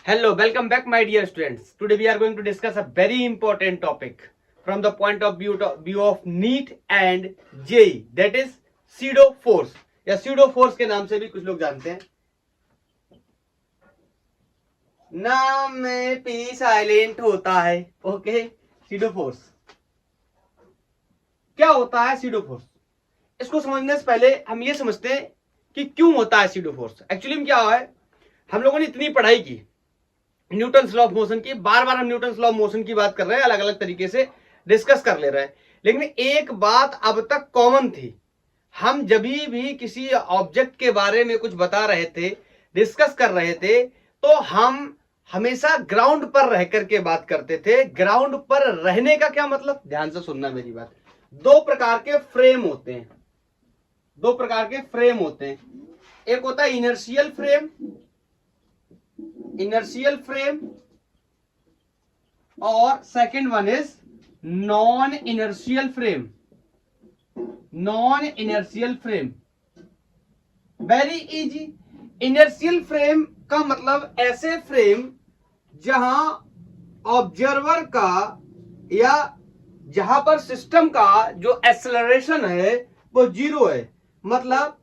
Hello, welcome back, my dear students. Today we are going to discuss a very important topic from the point of view of NEET and JEE, that is pseudo force या pseudo force के नाम से भी कुछ लोग जानते हैं. नाम में पी साइलेंट होता है. ओके, pseudo force क्या होता है? pseudo force इसको समझने से पहले हम ये समझते हैं कि क्यों होता है pseudo force. एक्चुअली में क्या है, हम लोगों ने इतनी पढ़ाई की न्यूटन लॉ ऑफ मोशन की, बार बार हम न्यूटन लॉ ऑफ मोशन की बात कर रहे हैं, अलग अलग तरीके से डिस्कस कर ले रहे हैं, लेकिन एक बात अब तक कॉमन थी. हम जब भी किसी ऑब्जेक्ट के बारे में कुछ बता रहे थे, डिस्कस कर रहे थे, तो हम हमेशा ग्राउंड पर रह करके बात करते थे. ग्राउंड पर रहने का क्या मतलब, ध्यान से सुनना मेरी बात. दो प्रकार के फ्रेम होते हैं, दो प्रकार के फ्रेम होते हैं. एक होता है इनर्शियल फ्रेम, इनर्शियल फ्रेम, और second one is non inertial frame. Non inertial frame very easy. Inertial frame का मतलब ऐसे फ्रेम जहां ऑब्जर्वर का या जहां पर सिस्टम का जो एक्सेलरेशन है वो जीरो है, मतलब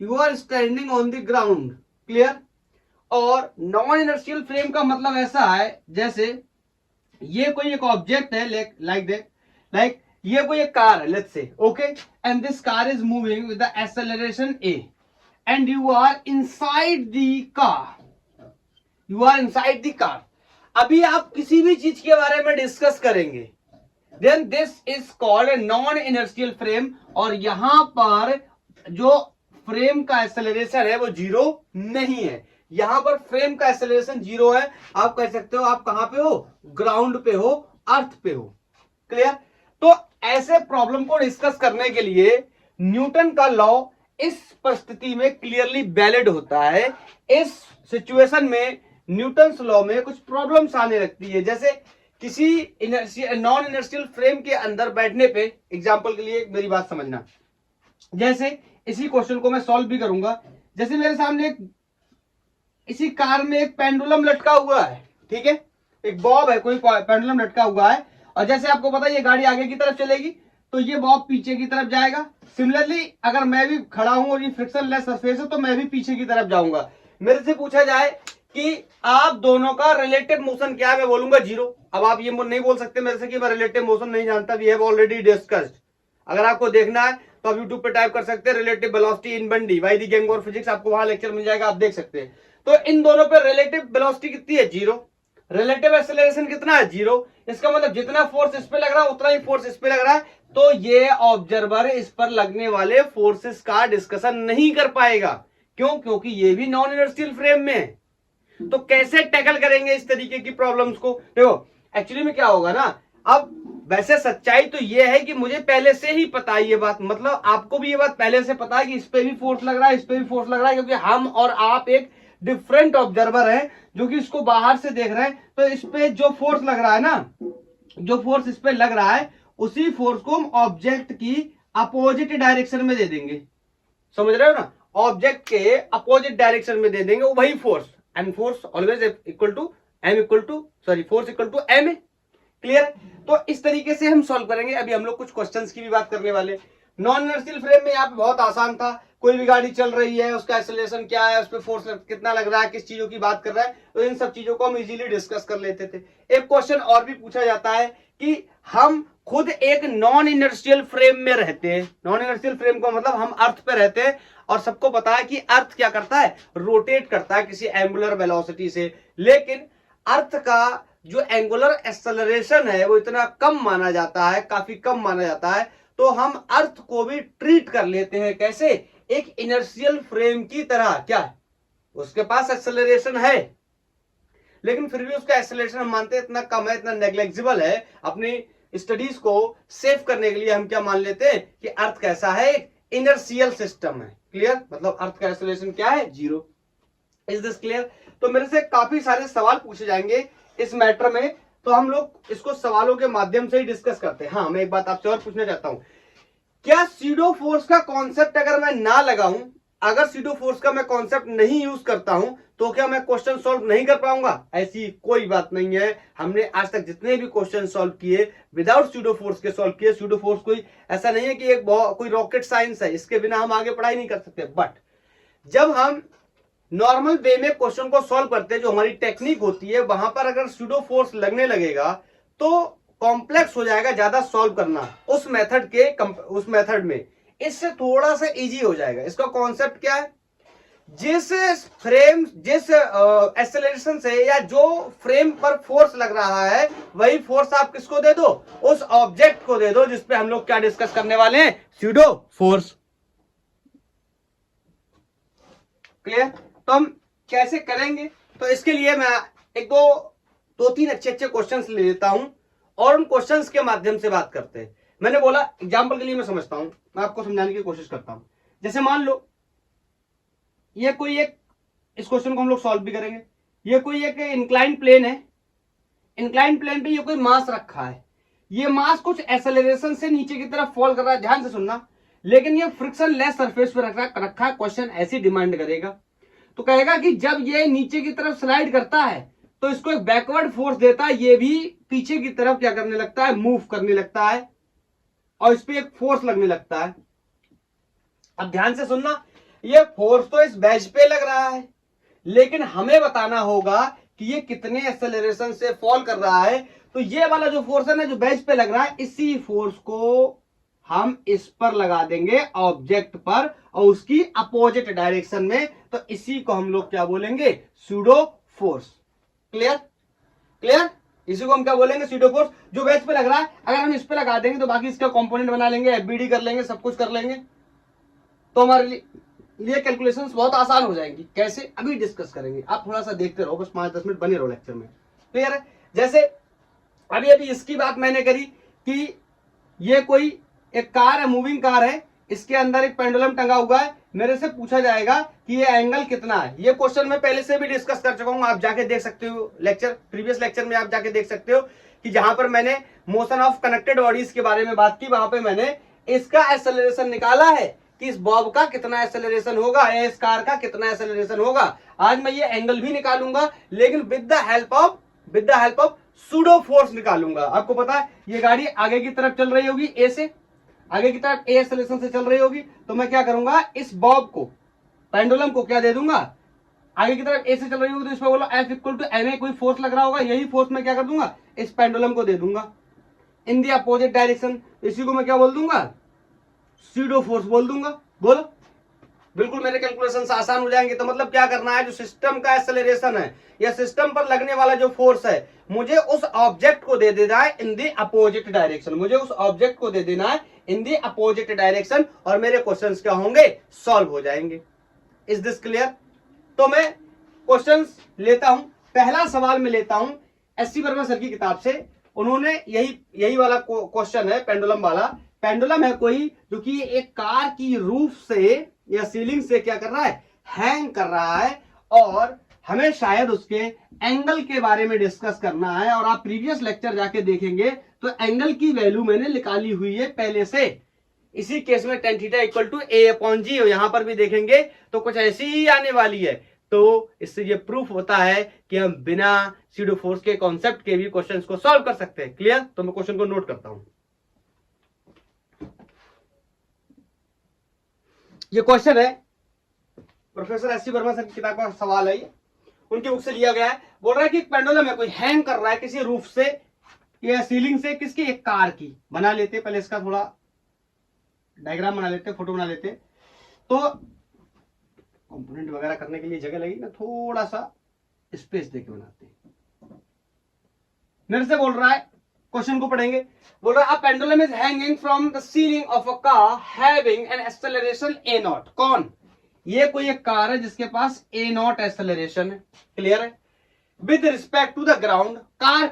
you are standing on the ground. Clear. और नॉन इनर्शियल फ्रेम का मतलब ऐसा है जैसे ये कोई एक ऑब्जेक्ट है, लाइक ये कोई एक कार है, let's say, okay, and this car is moving with the acceleration a and you are inside the car, you are inside the car. अभी आप किसी भी चीज के बारे में डिस्कस करेंगे, then this is called a non inertial frame. और यहां पर जो फ्रेम का एक्सेलरेशन है वो जीरो नहीं है. यहां पर फ्रेम का एक्सेलरेशन जीरो है. आप कह सकते हो आप कहां पे हो, ग्राउंड पे हो, अर्थ पे हो. क्लियर. तो ऐसे प्रॉब्लम को डिस्कस करने के लिए न्यूटन का लॉ इस परिस्थिति में क्लियरली वैलिड होता है. इस सिचुएशन में न्यूटन लॉ में कुछ प्रॉब्लम्स आने लगती है. जैसे किसी नॉन इनर्शियल फ्रेम के अंदर बैठने पे, एग्जांपल के लिए मेरी बात समझना, जैसे इसी क्वेश्चन को मैं सॉल्व भी करूंगा. जैसे मेरे सामने इसी कार में एक पेंडुलम लटका हुआ है, ठीक है, एक बॉब है, कोई पेंडुलम लटका हुआ है, और जैसे आपको पता है ये गाड़ी आगे की तरफ चलेगी तो ये बॉब पीछे की तरफ जाएगा. सिमिलरली अगर मैं भी खड़ा हूं और ये फ्रिक्शन लेस सरफेस है तो मैं भी पीछे की तरफ जाऊंगा. मेरे से पूछा जाए कि आप दोनों का रिलेटिव मोशन क्या है, मैं बोलूंगा जीरो. अब आप ये नहीं बोल सकते मेरे से कि मैं रिलेटिव मोशन नहीं जानता, वी हैव ऑलरेडी डिस्कस्ड. अगर आपको देखना है तो आप यूट्यूब पे टाइप कर सकते हैं रिलेटिव वेलोसिटी इन बंडी बाय द गैंग और फिजिक्स, आपको वहां लेक्चर मिल जाएगा, आप देख सकते हैं. तो इन दोनों पे रिलेटिव वेलोसिटी कितनी है, जीरो. रिलेटिव एक्सेलरेशन कितना है, जीरो. इसका मतलब जितना फोर्स इस पे लग रहा है उतना ही फोर्स इस पे लग रहा है. तो ये ऑब्जर्वर इस पर लगने वाले फोर्सेस का डिस्कशन नहीं कर पाएगा. क्यों? क्योंकि ये भी नॉन इनर्शियल फ्रेम में है. तो कैसे टैकल करेंगे इस तरीके की प्रॉब्लम्स को? देखो एक्चुअली में क्या होगा ना, अब वैसे सच्चाई तो ये है कि मुझे पहले से ही पता है ये बात, मतलब आपको भी ये बात पहले से पता है कि इस पे भी फोर्स लग रहा है, इस पे भी फोर्स लग रहा है, क्योंकि हम और आप एक डिफरेंट ऑब्जर्वर है जो कि इसको बाहर से देख रहे हैं. तो इस पे जो फोर्स लग रहा है ना, जो फोर्स इस पे लग रहा है उसी फोर्स को हम ऑब्जेक्ट की अपोजिट डायरेक्शन में दे देंगे. समझ रहे हो ना, ऑब्जेक्ट के अपोजिट डायरेक्शन में दे देंगे वो वही force. And force always equal to M equal to force equal to M. Clear. तो इस तरीके से हम सॉल्व करेंगे. अभी हम लोग कुछ क्वेश्चंस की भी बात करने वाले. नॉन इनर्शियल फ्रेम में यहाँ पे बहुत आसान था, कोई भी गाड़ी चल रही है उसका एक्सेलरेशन क्या है, उस पर फोर्स कितना लग रहा है, किस चीजों की बात कर रहा है, तो इन सब चीजों को हम इजीली डिस्कस कर लेते थे. एक क्वेश्चन और भी पूछा जाता है कि हम खुद एक नॉन इनर्शियल फ्रेम में रहते हैं. नॉन इनर्शियल फ्रेम का मतलब हम अर्थ पे रहते हैं, और सबको पता है कि अर्थ क्या करता है, रोटेट करता है किसी एंगुलर वेलोसिटी से. लेकिन अर्थ का जो एंगुलर एक्सेलरेशन है वो इतना कम माना जाता है, काफी कम माना जाता है. तो हम अर्थ को भी ट्रीट कर लेते हैं कैसे, एक इनर्शियल फ्रेम की तरह. क्या है, उसके पास एक्सेलरेशन है लेकिन फिर भी उसका एक्सेलरेशन हम मानते हैं इतना कम है, इतना नेग्लेक्जिबल है. अपनी स्टडीज को सेव करने के लिए हम क्या मान लेते हैं कि अर्थ कैसा है, एक इनर्शियल सिस्टम है. क्लियर. मतलब अर्थ का एक्सेलरेशन क्या है, जीरो. Is this clear. तो मेरे से काफी सारे सवाल पूछे जाएंगे इस मैटर में, तो हम लोग इसको सवालों के माध्यम से ही डिस्कस करते हैं. हाँ, मैं एक बात आपसे और पूछना चाहता हूं, क्या स्यूडो फोर्स का कॉन्सेप्ट अगर मैं ना लगाऊं, अगर सूडो फोर्स का मैं कॉन्सेप्ट नहीं यूज करता हूं तो क्या मैं क्वेश्चन सॉल्व नहीं कर पाऊंगा? ऐसी कोई बात नहीं है। हमने आज तक जितने भी क्वेश्चन सॉल्व किए विदाउट सूडो फोर्स के सॉल्व किए। सूडो फोर्स कोई ऐसा नहीं है कि एक कोई रॉकेट साइंस है, इसके बिना हम आगे पढ़ाई नहीं कर सकते। बट जब हम नॉर्मल वे में क्वेश्चन को सॉल्व करते हैं, जो हमारी टेक्निक होती है, वहां पर अगर सूडो फोर्स लगने लगेगा तो कॉम्प्लेक्स हो जाएगा ज्यादा सॉल्व करना उस मेथड में। इससे थोड़ा सा इजी हो जाएगा। इसका कॉन्सेप्ट क्या है? जिस एक्सेलरेशन से या जो फ्रेम पर फोर्स लग रहा है वही फोर्स आप किसको दे दो? उस ऑब्जेक्ट को दे दो जिसपे हम लोग क्या डिस्कस करने वाले हैं? Pseudo force. क्लियर? तो हम कैसे करेंगे? तो इसके लिए मैं एक दो तीन अच्छे क्वेश्चंस ले लेता हूं और उन क्वेश्चंस के माध्यम से बात करते हैं। मैंने बोला एग्जांपल के लिए मैं समझता हूं, मैं आपको समझाने की कोशिश करता हूं। जैसे मान लो ये कोई एक, इस क्वेश्चन को हम लोग सॉल्व भी करेंगे। ये कोई एक इंक्लाइन प्लेन है। इंक्लाइन प्लेन पे ये कोई मास रखा है। ये मास कुछ एक्सेलरेशन से नीचे की तरफ फॉल कर रहा है, ध्यान से सुनना। लेकिन ये फ्रिक्शन लेस सरफेस पे रखा है। क्वेश्चन ऐसी डिमांड करेगा तो कहेगा कि जब ये नीचे की तरफ स्लाइड करता है तो इसको एक बैकवर्ड फोर्स देता है, ये भी पीछे की तरफ क्या करने लगता है? मूव करने लगता है और इस पे एक फोर्स लगने लगता है। अब ध्यान से सुनना, ये फोर्स तो इस बेंच पे लग रहा है, लेकिन हमें बताना होगा कि ये कितने एक्सेलरेशन से फॉल कर रहा है। तो ये वाला जो फोर्स है ना, जो बेंच पे लग रहा है, इसी फोर्स को हम इस पर लगा देंगे ऑब्जेक्ट पर और उसकी अपोजिट डायरेक्शन में। तो इसी को हम लोग क्या बोलेंगे? Pseudo force. क्लियर? क्लियर? इसी को हम क्या बोलेंगे? Pseudo force. जो बेंच पे लग रहा है अगर हम इस पे लगा देंगे तो बाकी इसका कंपोनेंट बना लेंगे, एफबीडी कर लेंगे, सब कुछ कर लेंगे, तो हमारे लिए कैलकुलेशंस बहुत आसान हो जाएंगी। कैसे? अभी डिस्कस करेंगे। आप थोड़ा सा देखते रहो, बस 5-10 मिनट बने रहो लेक्चर में। क्लियर है? जैसे अभी इसकी बात मैंने करी कि ये कोई एक कार है, मूविंग कार है, इसके अंदर एक पेंडुलम टंगा हुआ है। मेरे से पूछा जाएगा कि ये एंगल कितना है। ये क्वेश्चन मैं पहले से भी डिस्कस कर चुका हूं, आप जाके देख सकते हो लेक्चर, प्रीवियस लेक्चर में आप जाके देख सकते हो कि जहां पर मैंने मोशन ऑफ कनेक्टेड बॉडीज के बारे में बात की, वहां पे मैंने इसका एक्सेलरेशन निकाला है कि इस बॉब का कितना एक्सेलरेशन होगा या इस कार का कितना एक्सेलरेशन होगा। आज मैं ये एंगल भी निकालूंगा, लेकिन with the help of pseudo force निकालूंगा। आपको पता है ये गाड़ी आगे की तरफ चल रही होगी, ए से आगे की तरफ, ए एक्सेलरेशन से चल रही होगी। तो मैं क्या करूंगा? इस बॉब को, पेंडुलम को क्या दे दूंगा? आगे की तरफ ए से चल रही होगी तो इस पर बोलो F इक्वल टू ma, कोई फोर्स लग रहा होगा, यही फोर्स मैं क्या कर दूंगा? इस पेंडुलम को दे दूंगा इन दी अपोजिट डायरेक्शन। इसी को मैं क्या बोल दूंगा? सूडो फोर्स बोल दूंगा। बोलो, बिल्कुल मेरे कैलकुलेशन आसान हो जाएंगे। तो मतलब क्या करना है? जो सिस्टम का एक्सेलरेशन है या सिस्टम पर लगने वाला जो फोर्स है, मुझे उस ऑब्जेक्ट को दे देना है इन दी अपोजिट डायरेक्शन। मुझे उस ऑब्जेक्ट को दे देना है इन दी अपोजिट डायरेक्शन और मेरे क्वेश्चंस क्या होंगे? सॉल्व हो जाएंगे। Is this clear? तो मैं क्वेश्चंस लेता हूं। पहला सवाल मैं लेता हूं एससी वर्मा सर की किताब से। उन्होंने यही वाला क्वेश्चन है, पेंडुलम वाला। पेंडुलम है कोई जो कि एक कार की रूफ से या सीलिंग से क्या कर रहा है? हैंग कर रहा है, और हमें शायद उसके एंगल के बारे में डिस्कस करना है। और आप प्रीवियस लेक्चर जाके देखेंगे तो एंगल की वैल्यू मैंने निकाली हुई है पहले से। इसी केस में tan theta equal to a/g, यहां पर भी देखेंगे तो कुछ ऐसी ही आने वाली है। तो इससे ये प्रूफ होता है कि हम बिना सूडो फोर्स के कॉन्सेप्ट के भी क्वेश्चंस को सॉल्व कर सकते हैं। क्लियर? तो मैं क्वेश्चन को नोट करता हूं। ये क्वेश्चन है प्रोफेसर एससी वर्मा सर की किताब का सवाल है, ये उनकी बुक से लिया गया है। बोल रहा है कि एक पेंडुलम है कोई हैंग कर रहा है किसी रूफ से या सीलिंग से, किसकी? एक कार की। बना लेते पहले इसका थोड़ा डायग्राम बना लेते, फोटो बना लेते, तो कंपोनेंट वगैरह करने के लिए जगह लगी ना, थोड़ा सा स्पेस देके बनाते हैं। मेरे से बोल रहा है, क्वेश्चन को पढ़ेंगे। बोल रहा है a pendulum is hanging from the ceiling of a car having an acceleration a0। कौन? ये कोई एक कार है जिसके पास a0 एक्सेलरेशन है। क्लियर है? With respect to the ground, car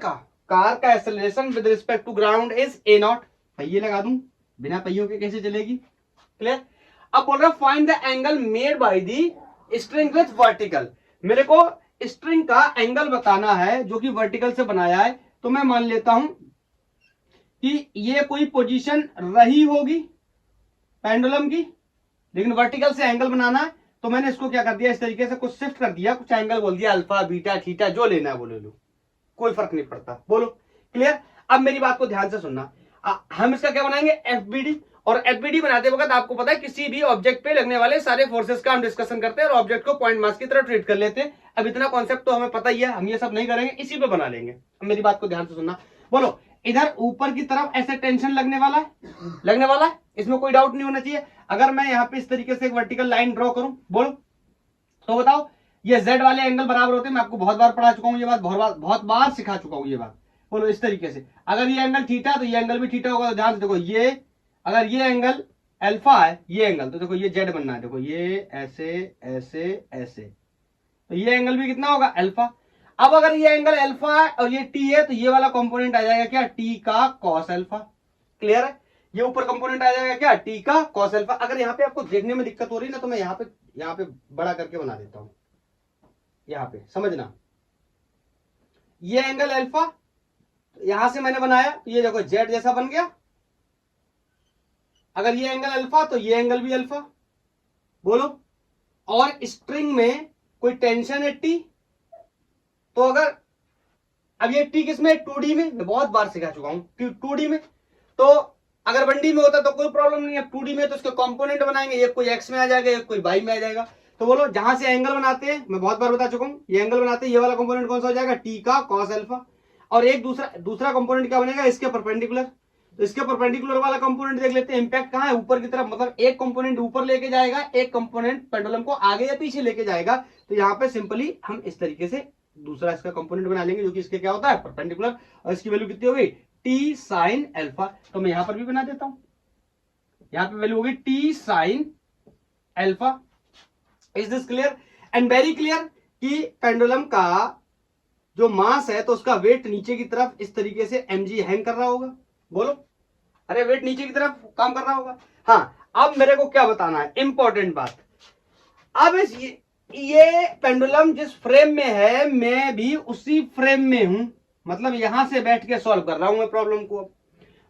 का acceleration with respect to ground is a0। पहिए लगा दूं, बिना पहियों के कैसे चलेगी? क्लियर? अब बोल रहा है find the angle made by the string with vertical. मेरे को स्ट्रिंग का एंगल बताना है जो कि वर्टिकल से बनाया है। तो मैं मान लेता हूं कि ये कोई पोजीशन रही होगी पेंडुलम की, लेकिन वर्टिकल से एंगल बनाना है। तो मैंने इसको क्या कर दिया, इस तरीके से कुछ शिफ्ट कर दिया, कुछ एंगल बोल दिया, अल्फा बीटा थीटा जो लेना है वो ले लो, कोई फर्क नहीं पड़ता। बोलो क्लियर। अब मेरी बात को ध्यान से सुनना, हम इसका क्या बनाएंगे, एफबीडी। और एफबीडी बनाते वक्त आपको पता है किसी भी ऑब्जेक्ट पे लगने वाले सारे फोर्सेस का हम डिस्कशन करते हैं और ऑब्जेक्ट को पॉइंट मास की तरह ट्रीट कर लेते हैं। अब इतना कॉन्सेप्ट तो हमें पता ही है, हम ये सब नहीं करेंगे, इसी पे बना लेंगे। अब मेरी बात को ध्यान से सुनना। बोलो, इधर ऊपर की तरफ ऐसे टेंशन लगने वाला है, लगने वाला है, इसमें कोई डाउट नहीं होना चाहिए। अगर मैं यहाँ पे इस तरीके से एक वर्टिकल लाइन ड्रॉ करूं, बोलो तो बताओ, ये जेड वाले एंगल बराबर होते हैं। मैं आपको बहुत बार पढ़ा चुका हूं ये बात, बहुत बार सिखा चुका हूं ये बात। बोलो इस तरीके से, अगर ये एंगल थीटा तो ये एंगल भी थीटा होगा। तो ध्यान से देखो, ये अगर ये एंगल अल्फा है, ये एंगल, तो देखो ये जेड बनना है, देखो ये ऐसे ऐसे ऐसे, तो ये एंगल भी कितना होगा, अल्फा। अब अगर ये एंगल अल्फा है और ये टी है, तो ये वाला कंपोनेंट आ जाएगा क्या, टी का कॉस अल्फा। क्लियर है, ये ऊपर कंपोनेंट आ जाएगा क्या, टी का कॉस अल्फा। अगर यहाँ पे आपको देखने में दिक्कत हो रही है ना, तो मैं यहाँ पे बड़ा करके बना देता हूं, यहाँ पे समझना। ये एंगल अल्फा, यहां से मैंने बनाया, ये देखो जेड जैसा बन गया। अगर ये एंगल अल्फा तो ये एंगल भी अल्फा। बोलो, और स्ट्रिंग में कोई टेंशन है टी, तो अगर अब ये टी किसमें, 2D में, मैं बहुत बार सिखा चुका हूं 2D में। तो अगर 1D में होता तो कोई प्रॉब्लम नहीं है, 2D में तो उसके कंपोनेंट बनाएंगे, एक कोई एक्स में आ जाएगा, एक कोई वाई में आ जाएगा। तो बोलो, जहां से एंगल बनाते हैं, मैं बहुत बार बता चुका हूं, ये एंगल बनाते हैं, ये वाला कंपोनेंट कौन सा हो जाएगा, टी का कॉस अल्फा। और एक दूसरा कंपोनेंट क्या बनेगा, इसके परपेंडिकुलर। तो इसके परपेंडिकुलर वाला कंपोनेंट देख लेते हैं, इंपैक्ट कहां है, ऊपर की तरफ। मतलब एक कंपोनेंट ऊपर लेके जाएगा, एक कंपोनेंट पेंडुलम को आगे या पीछे लेके जाएगा। तो यहाँ पे सिंपली हम इस तरीके से दूसरा इसका कंपोनेंट बना लेंगे, जो कि इसके क्या होता है, परपेंडिकुलर। और इसकी वैल्यू कितनी होगी, टी साइन अल्फा। तो मैं यहां पर भी बना देता हूं, यहां पे वैल्यू होगी T sine alpha. Is this clear and very clear कि पेंडुलम का जो मास है, तो उसका वेट नीचे की तरफ इस तरीके से mg हैंग कर रहा होगा। बोलो, अरे वेट नीचे की तरफ काम कर रहा होगा। हाँ, अब मेरे को क्या बताना है, इंपॉर्टेंट बात। अब ये पेंडुलम जिस फ्रेम में है, मैं भी उसी फ्रेम में हूं। मतलब यहां से बैठ के सॉल्व कर रहा हूं मैं प्रॉब्लम को।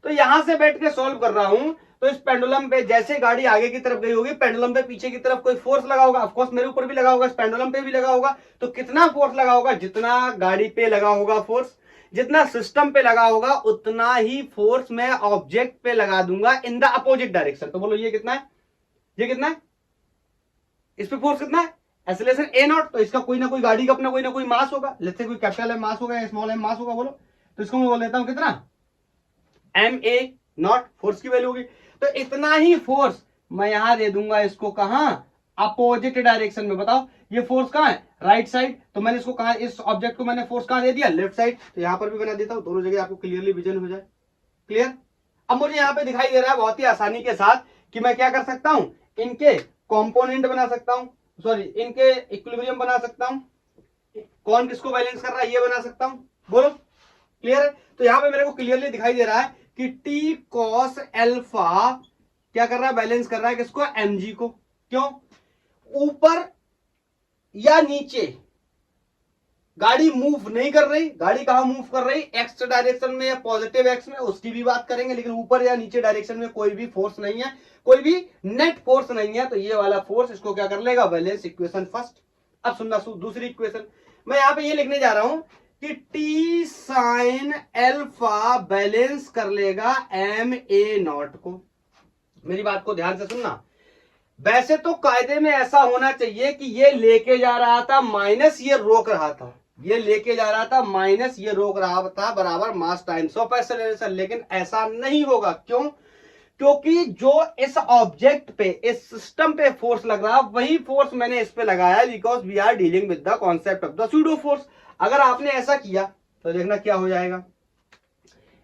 तो यहां से बैठ के सॉल्व कर रहा हूं, तो इस पेंडुलम पे जैसे गाड़ी आगे की तरफ गई होगी, पेंडुलम पे पीछे की तरफ कोई फोर्स लगा होगा। ऑफ कोर्स मेरे ऊपर भी लगा होगा, इस पेंडुलम पे भी लगा होगा। तो कितना फोर्स लगा होगा, जितना गाड़ी पे लगा होगा फोर्स, जितना सिस्टम पे लगा होगा, उतना ही फोर्स मैं ऑब्जेक्ट पे लगा दूंगा इन द अपोजिट डायरेक्शन। तो बोलो ये कितना है, ये कितना है, इस पे फोर्स कितना है, एक्सेलरेशन ए नॉट। तो इसका कोई ना कोई गाड़ी का अपना कोई ना कोई मास होगा, लेट्स से कोई कैपिटल एम मास होगा या स्मॉल एम मास होगा। बोलो, तो इसको मैं बोल देता हूं कितना, एम ए नॉट, फोर्स की वैल्यू होगी। तो इतना ही फोर्स मैं यहां दे दूंगा इसको, कहां, अपोजिट डायरेक्शन में। बताओ ये फोर्स कहां है, राइट साइड। तो मैंने इसको कहा, इस ऑब्जेक्ट को मैंने फोर्स कहां दे दिया, लेफ्ट साइड। तो यहां पर भी बना देता हूं, दोनों जगह आपको क्लियरली विजन हो जाए। क्लियर। अब मुझे यहां पे दिखाई दे रहा है बहुत ही आसानी के साथ कि मैं क्या कर सकता हूं, इनके कॉम्पोनेंट बना सकता हूं, सॉरी इनके इक्विलिब्रियम बना सकता हूं, कौन किसको बैलेंस कर रहा है ये बना सकता हूं। बोलो क्लियर है। तो यहां पे मेरे को क्लियरली दिखाई दे रहा है कि टी कॉस एल्फा क्या कर रहा है, बैलेंस कर रहा है किसको, एमजी को। क्यों, ऊपर या नीचे गाड़ी मूव नहीं कर रही। गाड़ी कहां मूव कर रही, एक्स डायरेक्शन में या पॉजिटिव एक्स में, उसकी भी बात करेंगे। लेकिन ऊपर या नीचे डायरेक्शन में कोई भी फोर्स नहीं है, कोई भी नेट फोर्स नहीं है। तो ये वाला फोर्स इसको क्या कर लेगा, बैलेंस इक्वेशन फर्स्ट। अब सुनना दूसरी इक्वेशन, मैं यहां पे ये लिखने जा रहा हूं कि टी साइन एल्फा बैलेंस कर लेगा एम ए नॉट को। मेरी बात को ध्यान से सुनना। वैसे तो कायदे में ऐसा होना चाहिए कि ये लेके जा रहा था माइनस, ये रोक रहा था, ये लेके जा रहा था माइनस, ये रोक रहा था, बराबर मास टाइम्स ऑफ एक्सेलरेशन। लेकिन ऐसा नहीं होगा। क्यों, क्योंकि जो इस ऑब्जेक्ट पे, इस सिस्टम पे फोर्स लग रहा, वही फोर्स मैंने इस पे लगाया, because we are dealing with the concept of the pseudo force. अगर आपने ऐसा किया तो देखना क्या हो जाएगा,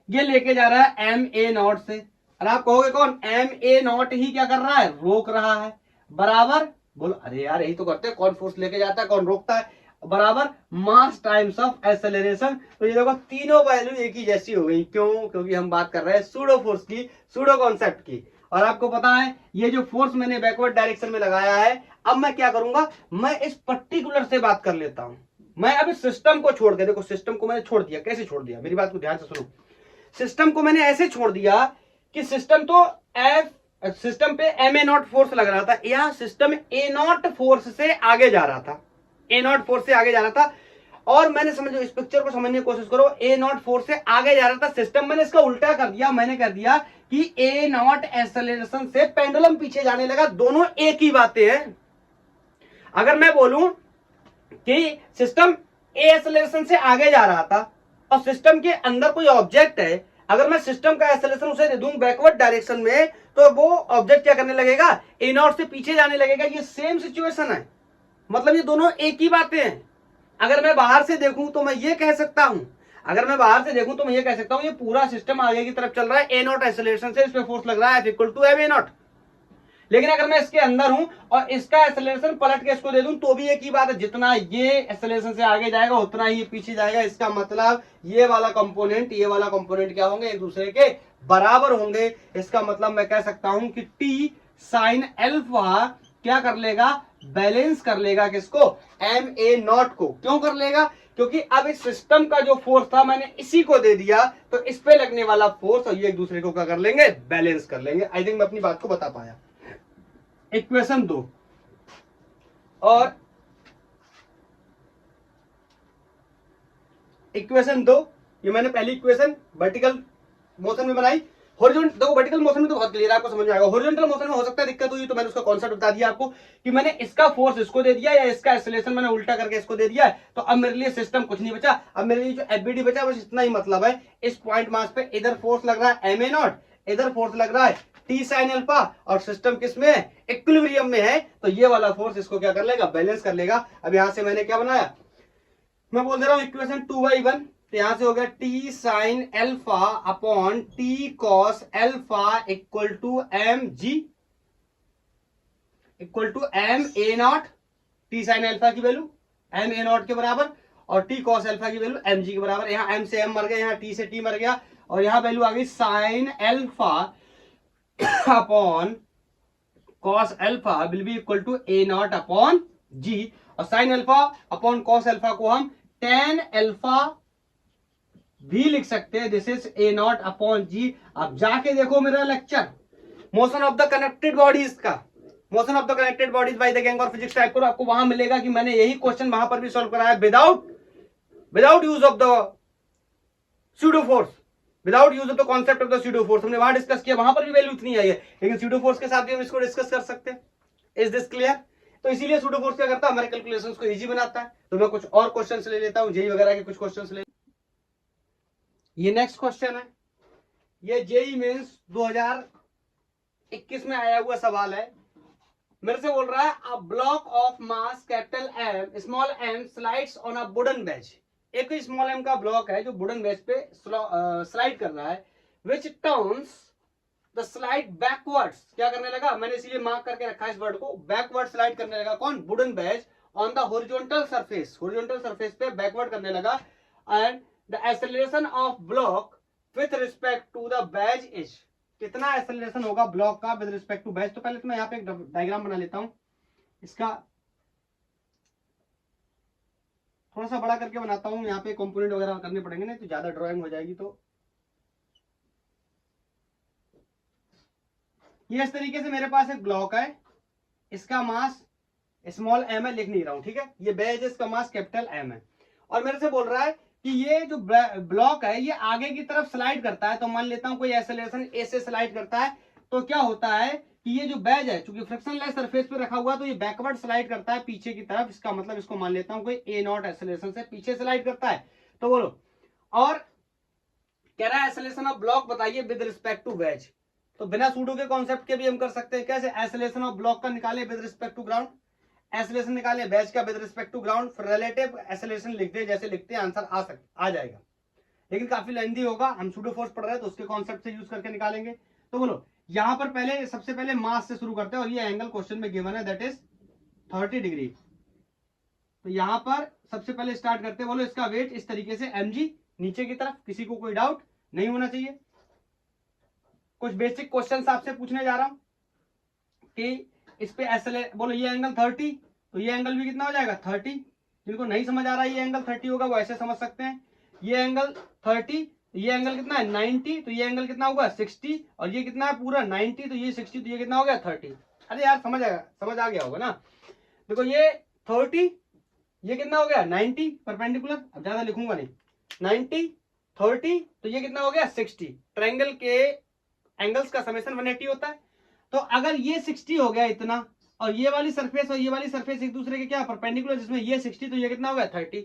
ये लेके जा रहा है एम ए नॉट से, और आप कहोगे कौन, एम ए नॉट ही क्या कर रहा है, रोक रहा है, बराबर। बोलो अरे यार यही तो करते हैं, कौन फोर्स लेके जाता है कौन रोकता है, बराबर मास टाइम्स ऑफ एक्सेलरेशन। तो ये देखो तीनों वैल्यू एक ही जैसी हो गई। क्यों, क्योंकि हम बात कर रहे हैं सूडो फोर्स की, सूडो कॉन्सेप्ट की। और आपको पता है ये जो फोर्स मैंने बैकवर्ड डायरेक्शन में लगाया है, अब मैं क्या करूंगा, मैं इस पर्टिकुलर से बात कर लेता हूं। मैं अभी सिस्टम को छोड़ के, देखो सिस्टम को मैंने छोड़ दिया, कैसे छोड़ दिया, मेरी बात को ध्यान से सुनो। सिस्टम को मैंने ऐसे छोड़ दिया कि सिस्टम तो एफ सिस्टम पे ma0 फोर्स लग रहा था, यह सिस्टम a0 फोर्स से आगे जा रहा था, a0 फोर्स से आगे जा रहा था। और मैंने समझो, इस पिक्चर को समझने की कोशिश करो, a0 फोर्स से आगे जा रहा था सिस्टम, मैंने इसका उल्टा कर दिया, मैंने कर दिया कि a0 एक्सेलरेशन से पेंडुलम पीछे जाने लगा, दोनों एक ही बातें हैं। अगर मैं बोलूं कि सिस्टम ए एक्सेलरेशन से आगे जा रहा था और सिस्टम के अंदर कोई ऑब्जेक्ट है, अगर मैं सिस्टम का एक्सेलरेशन उसे दे दूं बैकवर्ड डायरेक्शन में, तो वो ऑब्जेक्ट क्या करने लगेगा, a0 से पीछे जाने लगेगा। ये सेम सिचुएशन है, मतलब ये दोनों एक ही बातें हैं। अगर मैं बाहर से देखूं तो मैं ये कह सकता हूं, अगर मैं बाहर से देखूं तो मैं ये कह सकता हूं ये पूरा सिस्टम आगे की तरफ चल रहा है, a0 एक्सेलरेशन से, इस पे फोर्स लग रहा है इक्वल टू ma0। लेकिन अगर मैं इसके अंदर हूं और इसका एक्सेलरेशन पलट के इसको दे दूं तो भी एक ही बात है, जितना ये एक्सेलरेशन से आगे जाएगा उतना ही पीछे जाएगा। इसका मतलब ये वाला कंपोनेंट, ये वाला कंपोनेंट क्या होंगे, एक दूसरे के बराबर होंगे। इसका मतलब मैं कह सकता हूं कि टी साइन अल्फा क्या कर लेगा, बैलेंस कर लेगा किसको, ma0 को। क्यों कर लेगा, क्योंकि अब इस सिस्टम का जो फोर्स था मैंने इसी को दे दिया, तो इस पे लगने वाला फोर्स और ये एक दूसरे को क्या कर लेंगे, बैलेंस कर लेंगे। आई थिंक मैं अपनी बात को बता पाया। इक्वेशन 2 और इक्वेशन 2, ये मैंने पहली इक्वेशन वर्टिकल मोशन में बनाई। हॉरिजॉन्टल, देखो वर्टिकल मोशन में तो बहुत क्लियर आपको समझ में आएगा, हॉरिजॉन्टल मोशन में हो सकता है दिक्कत हुई, तो मैंने उसका कॉन्सेप्ट बता दिया आपको कि मैंने इसका फोर्स इसको दे दिया या इसका एक्सेलरेशन मैंने उल्टा करके इसको दे दिया है, तो अब मेरे लिए सिस्टम कुछ नहीं बचा, अब मेरे लिए जो एफबीडी बचा बस इतना ही मतलब है। इस पॉइंट मास पे इधर फोर्स लग रहा है ma0, इधर फोर्स लग रहा है टी साइन अल्फा, और सिस्टम किस में है, इक्विलिब्रियम में है, तो ये वाला फोर्स इसको क्या कर लेगा, बैलेंस कर लेगा। अब यहां से मैंने क्या बनाया, मैं बोल दे रहा हूं इक्वेशन 2/1, तो यहां से हो गया T sine alpha upon T cos alpha equal to M G equal to ma0। T sine alpha की वैल्यू ma0 के बराबर और टी कॉस अल्फा की वैल्यू mg के बराबर। यहां m से m मर गया, यहां t से t मर गया, और यहां वैल्यू आ गई sine alpha upon cos alpha will be equal to a0 upon g, और sine alpha upon cos alpha को हम tan अल्फा भी लिख सकते हैं, this is a0 upon g। अब जाके देखो मेरा lecture motion of the connected bodies का, motion of the connected bodies by the gang और फिजिक्स टाइप करो, आपको वहां मिलेगा कि मैंने यही क्वेश्चन वहां पर भी सॉल्व कराया without use of the pseudo force, without use of the concept of the pseudo force. हमने वहां डिस्कस किया, वहां पर भी वैल्यू इतनी आई है, लेकिन स्यूडो फोर्स के साथ भी हम इसको डिस्कस कर सकते हैं। Is this clear? तो इसीलिए स्यूडो फोर्स क्या करता है, हमारे कैलकुलेशंस को इजी बनाता है। तो मैं कुछ और क्वेश्चंस ले लेता हूं, जेई वगैरह के कुछ क्वेश्चंस ले। ये नेक्स्ट क्वेश्चन है, ये जेई मेंस 2021 में आया हुआ सवाल है। मेरे से बोल रहा है a block of mass capital M small M slides on a wooden bench. एक स्मॉल एम का ब्लॉक है जो वुडन बेंच पे स्लाइड कर रहा है, which turns the slide backwards. क्या करने लगा, मैंने इसीलिए मार्क करके रखा है इस वर्ड को, बैकवर्ड स्लाइड करने लगा। कौन, wooden bench on the horizontal surface, horizontal surface पे बैकवर्ड करने लगा। And the acceleration of block with respect to the bench is, कितना एक्सेलरेशन होगा ब्लॉक का विद रिस्पेक्ट टू बेंच। तो पहले तो मैं यहाँ पे एक डायग्राम बना लेता हूं, इसका थोड़ा सा बड़ा करके बनाता हूं, यहाँ पे कंपोनेंट वगैरह करने पड़ेंगे ना, तो ज्यादा ड्राइंग हो जाएगी। तो ये इस तरीके से मेरे पास एक ब्लॉक है, इसका मास स्मॉल एम है, लिख नहीं रहा हूं, ठीक है। ये बेंच, इसका मास कैपिटल एम है, और मेरे से बोल रहा है कि ये जो ब्लॉक है ये आगे की तरफ स्लाइड करता है। तो मान लेता हूं कोई एक्सेलरेशन ए से स्लाइड करता है, तो क्या होता है कि ये जो बेंच है चूंकि फ्रिक्शनलेस सरफेस पे रखा हुआ, तो ये बैकवर्ड स्लाइड करता है पीछे की तरफ। इसका मतलब इसको मान लेता हूं कोई a0 एक्सेलरेशन से पीछे स्लाइड करता है। तो बोलो, और कह रहा है एक्सेलरेशन ऑफ ब्लॉक बताइए विद रिस्पेक्ट टू बेंच। तो बिना सूडो के कॉन्सेप्ट के भी हम कर सकते हैं। कैसे, एक्सेलरेशन ऑफ ब्लॉक का निकाले with respect to ground, acceleration निकाले बेंच का with respect to ground, relative acceleration लिखते हैं जैसे लिखते हैं, आंसर आ जाएगा। लेकिन काफी लेंथी होगा, हम सूडो फोर्स पढ़ रहे हैं तो उसके कॉन्सेप्ट से यूज करके निकालेंगे। तो बोलो, यहां पर पहले सबसे पहले मास से शुरू करते हैं, और ये एंगल क्वेश्चन में गिवन है दैट इज 30 डिग्री। तो यहां पर सबसे पहले स्टार्ट करते हैं, बोलो इसका वेट इस तरीके से mg नीचे की तरफ, किसी को कोई डाउट नहीं होना चाहिए। कुछ बेसिक क्वेश्चन आपसे पूछने जा रहा हूं कि इस पे एक्सेलरेट, बोलो ये एंगल 30, तो ये एंगल भी कितना हो जाएगा 30। जिनको नहीं समझ आ रहा है ये एंगल 30 होगा वो ऐसे समझ सकते हैं, ये एंगल 30 तो ये एंगल कितना है 90, तो ये एंगल कितना होगा 60, और ये कितना है पूरा 90, तो ये 60, तो ये कितना हो गया 30। अरे यार समझ आ गया होगा ना। देखो ये 30, ये कितना हो गया 90 परपेंडिकुलर, अब ज्यादा लिखूंगा नहीं, 90 30, तो ये कितना हो गया 60। ट्रायंगल के एंगल्स का समेशन 180 होता है। तो अगर ये 60 हो गया इतना, और ये वाली सरफेस और ये वाली सरफेस एक दूसरे के क्या परपेंडिकुलर, जिसमें ये 60, तो ये कितना हो गया 30।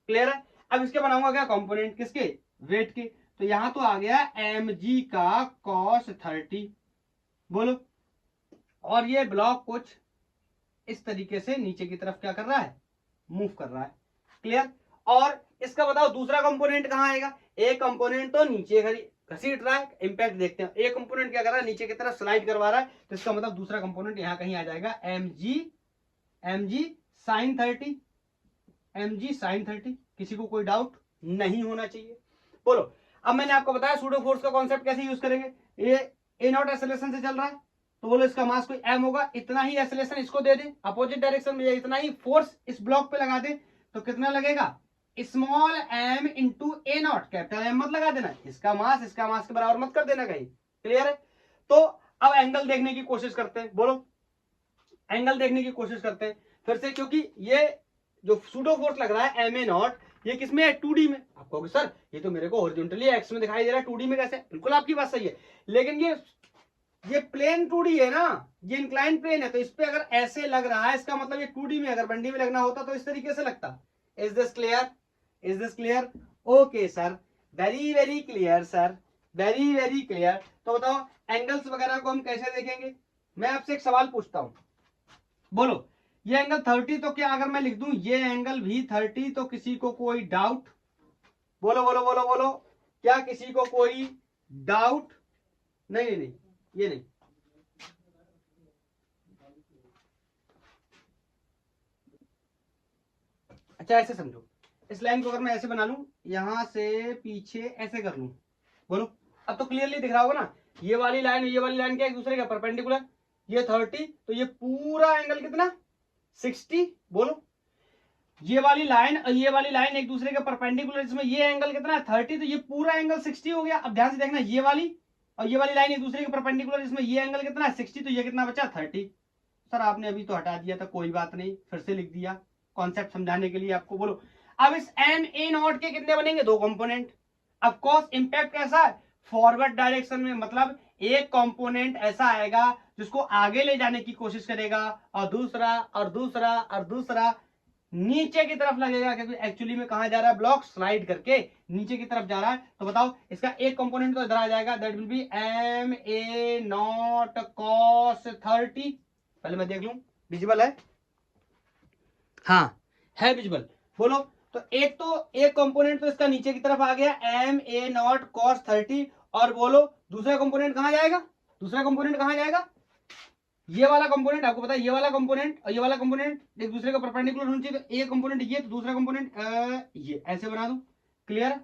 क्लियर है। अब इसके बनाऊंगा क्या कंपोनेंट, किसके, वेट के। तो यहां तो आ गया mg का cos 30, बोलो। और ये ब्लॉक कुछ इस तरीके से नीचे की तरफ क्या कर रहा है, मूव कर रहा है। क्लियर। और इसका बताओ दूसरा कंपोनेंट कहां आएगा। एक कंपोनेंट तो नीचे घसीट रहा है, इंपैक्ट देखते हैं। एक कंपोनेंट क्या कर रहा है, नीचे की तरफ स्लाइड करवा रहा है, तो इसका मतलब दूसरा कंपोनेंट यहां कहीं आ जाएगा mg sin 30, mg sin 30। किसी को कोई डाउट नहीं होना चाहिए, बोलो। अब मैंने आपको बताया सूडो फोर्स का कॉन्सेप्ट कैसे यूज करेंगे। ये ए नॉट एक्सेलरेशन से चल रहा है, तो बोलो इसका मास कोई m होगा, इतना ही एक्सेलरेशन इसको दे दे अपोजिट डायरेक्शन में, इतना ही फोर्स इस ब्लॉक पे लगा दे, तो कितना लगेगा, small m into A not, capital M मत लगा देना, इसका मास के बराबर मत कर देना कहीं। क्लियर है। तो अब एंगल देखने की कोशिश करते हैं, बोलो एंगल देखने की कोशिश करते हैं फिर से, क्योंकि ये जो सूडो फोर्स लग रहा है ma नॉट, ये किसमें है 2D में। आप कहोगे सर ये तो मेरे को हॉरिजॉन्टली एक्स में दिखाई दे रहा है, 2D में कैसे। बिल्कुल आपकी बात सही है, लेकिन ये प्लेन 2D है ना, ये इंक्लाइन प्लेन है, तो इस पे अगर ऐसे लग रहा है, इसका मतलब ये 2D में, अगर बंडी में लगना होता तो इस तरीके से लगता। Is this clear, is this clear. Okay sir, very very clear sir, very very clear. तो बताओ एंगल्स वगैरह को हम कैसे देखेंगे। मैं आपसे एक सवाल पूछता हूं, बोलो ये एंगल 30, तो क्या अगर मैं लिख दूं ये एंगल भी 30, तो किसी को कोई डाउट, बोलो बोलो बोलो बोलो, क्या किसी को कोई डाउट। नहीं नहीं नहीं, ये नहीं, अच्छा ऐसे समझो, इस लाइन को अगर मैं ऐसे बना लूं, यहां से पीछे ऐसे कर लूं, बोलो अब तो क्लियरली दिख रहा होगा ना। ये वाली लाइन ये वाली लाइन क्या एक दूसरे का परपेंडिकुलर, ये 30, तो ये पूरा एंगल कितना 60, बोलो। ये वाली लाइन और ये वाली लाइन एक दूसरे के परपेंडिकुलर, इसमें ये एंगल कितना है 30, तो ये पूरा एंगल 60 हो गया। अब ध्यान से देखना, ये वाली और ये वाली लाइन एक दूसरे के परपेंडिकुलर, इसमें ये एंगल कितना है 60, तो ये कितना बचा 30। सर आपने अभी तो हटा दिया था, कोई बात नहीं, फिर से लिख दिया कॉन्सेप्ट समझाने के लिए आपको, बोलो। अब इस एम ए नॉट के कितने बनेंगे, दो कंपोनेंट। अब कॉस इंपैक्ट कैसा है, फॉरवर्ड डायरेक्शन में, मतलब एक कंपोनेंट ऐसा आएगा जिसको आगे ले जाने की कोशिश करेगा, और दूसरा और दूसरा और दूसरा नीचे की तरफ लगेगा, क्योंकि एक्चुअली में कहां जा रहा है, ब्लॉक स्लाइड करके नीचे की तरफ जा रहा है। तो बताओ इसका एक कंपोनेंट तो इधर आ जाएगा, that will be M A not cos 30। पहले मैं देख लूं विजिबल है, हाँ है विजिबल, बोलो। तो एक कंपोनेंट तो इसका नीचे की तरफ आ गया एम ए नॉट कॉस 30, और बोलो दूसरा कंपोनेंट कहां जाएगा, दूसरा कंपोनेंट कहां जाएगा, ये वाला कंपोनेंट। आपको पता है ये वाला कंपोनेंट और ये वाला कंपोनेंट एक दूसरे का परपेंडिकुलर होना चाहिए, तो एक कंपोनेंट ये, तो दूसरा कंपोनेंट ये, ऐसे बना दो। क्लियर है,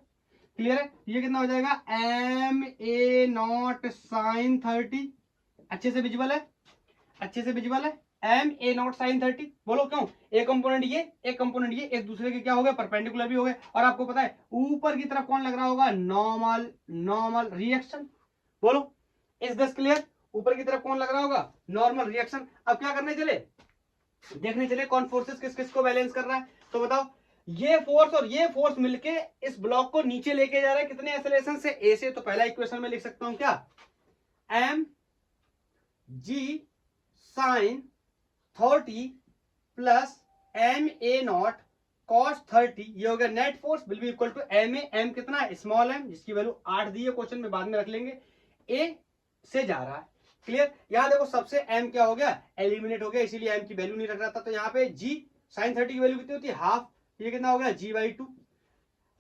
क्लियर है। ये कितना हो जाएगा एम ए नॉट साइन 30, अच्छे से विजिबल है, अच्छे से विजिबल है, एम ए नॉट साइन 30। बोलो क्यों, एक कंपोनेंट ये एक कंपोनेंट ये एक दूसरे के क्या हो गए, परपेंडिकुलर भी हो गए। और आपको पता है ऊपर की तरफ कौन लग रहा होगा, नॉर्मल, नॉर्मल रिएक्शन, बोलो। Is this clear. ऊपर की तरफ कौन लग रहा होगा, नॉर्मल रिएक्शन। अब क्या करने चले, देखने चले कौन फोर्सेस किस किस को बैलेंस कर रहा है। तो बताओ ये फोर्स और ये फोर्स मिलके इस ब्लॉक को नीचे लेके जा रहा है, कितने एक्सेलरेशन से, ए से। तो पहला इक्वेशन में लिख सकता हूं क्या, M G sine 30 plus M A not cos 30, ये हो गया net force will be equal to M A, M कितना है स्मॉल एम, जिसकी वैल्यू 8 दी है क्वेश्चन में, बाद में रख लेंगे, ए से जा रहा है। क्लियर। यहां देखो सबसे m क्या हो गया, एलिमिनेट हो गया, इसीलिए m की वैल्यू नहीं रख रहा था। तो यहाँ पे g sin 30 की वैल्यू कितनी होती है, हाफ, ये कितना हो गया g/2।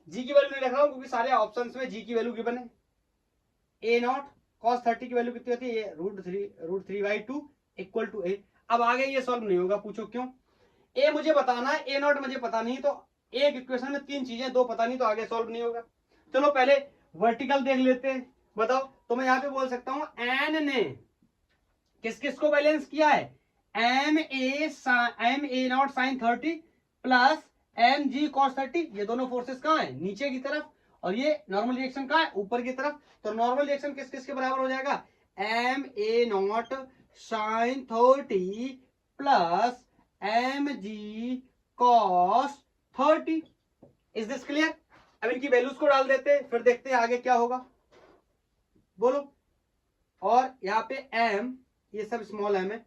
g की वैल्यू नहीं रख रहा हूं क्योंकि सारे ऑप्शंस में g की वैल्यू गिवन है। a नॉट cos 30 की वैल्यू कितनी होती है, √3/2 इक्वल टू a। अब आगे ये सॉल्व नहीं होगा, पूछो क्यों। a मुझे बताना है, a नॉट मुझे पता नहीं, तो एक इक्वेशन में तीन चीजें, दो पता नहीं, तो आगे सॉल्व नहीं होगा। चलो पहले वर्टिकल देख लेते हैं, बताओ। तो मैं यहां पे बोल सकता हूं एन ने किस किस को बैलेंस किया है, M A not sine 30 plus M G cos 30, ये दोनों फोर्सेस कहां है, नीचे की तरफ। और ये नॉर्मल रिएक्शन का है ऊपर की तरफ, तो नॉर्मल रिएक्शन किस किस के बराबर हो जाएगा, M A not sine 30 plus M G cos 30। Is this clear? अब इनकी वैल्यूज को डाल देते हैं, फिर देखते हैं आगे क्या होगा, बोलो। और यहाँ पे एम, ये सब स्मॉल एम है,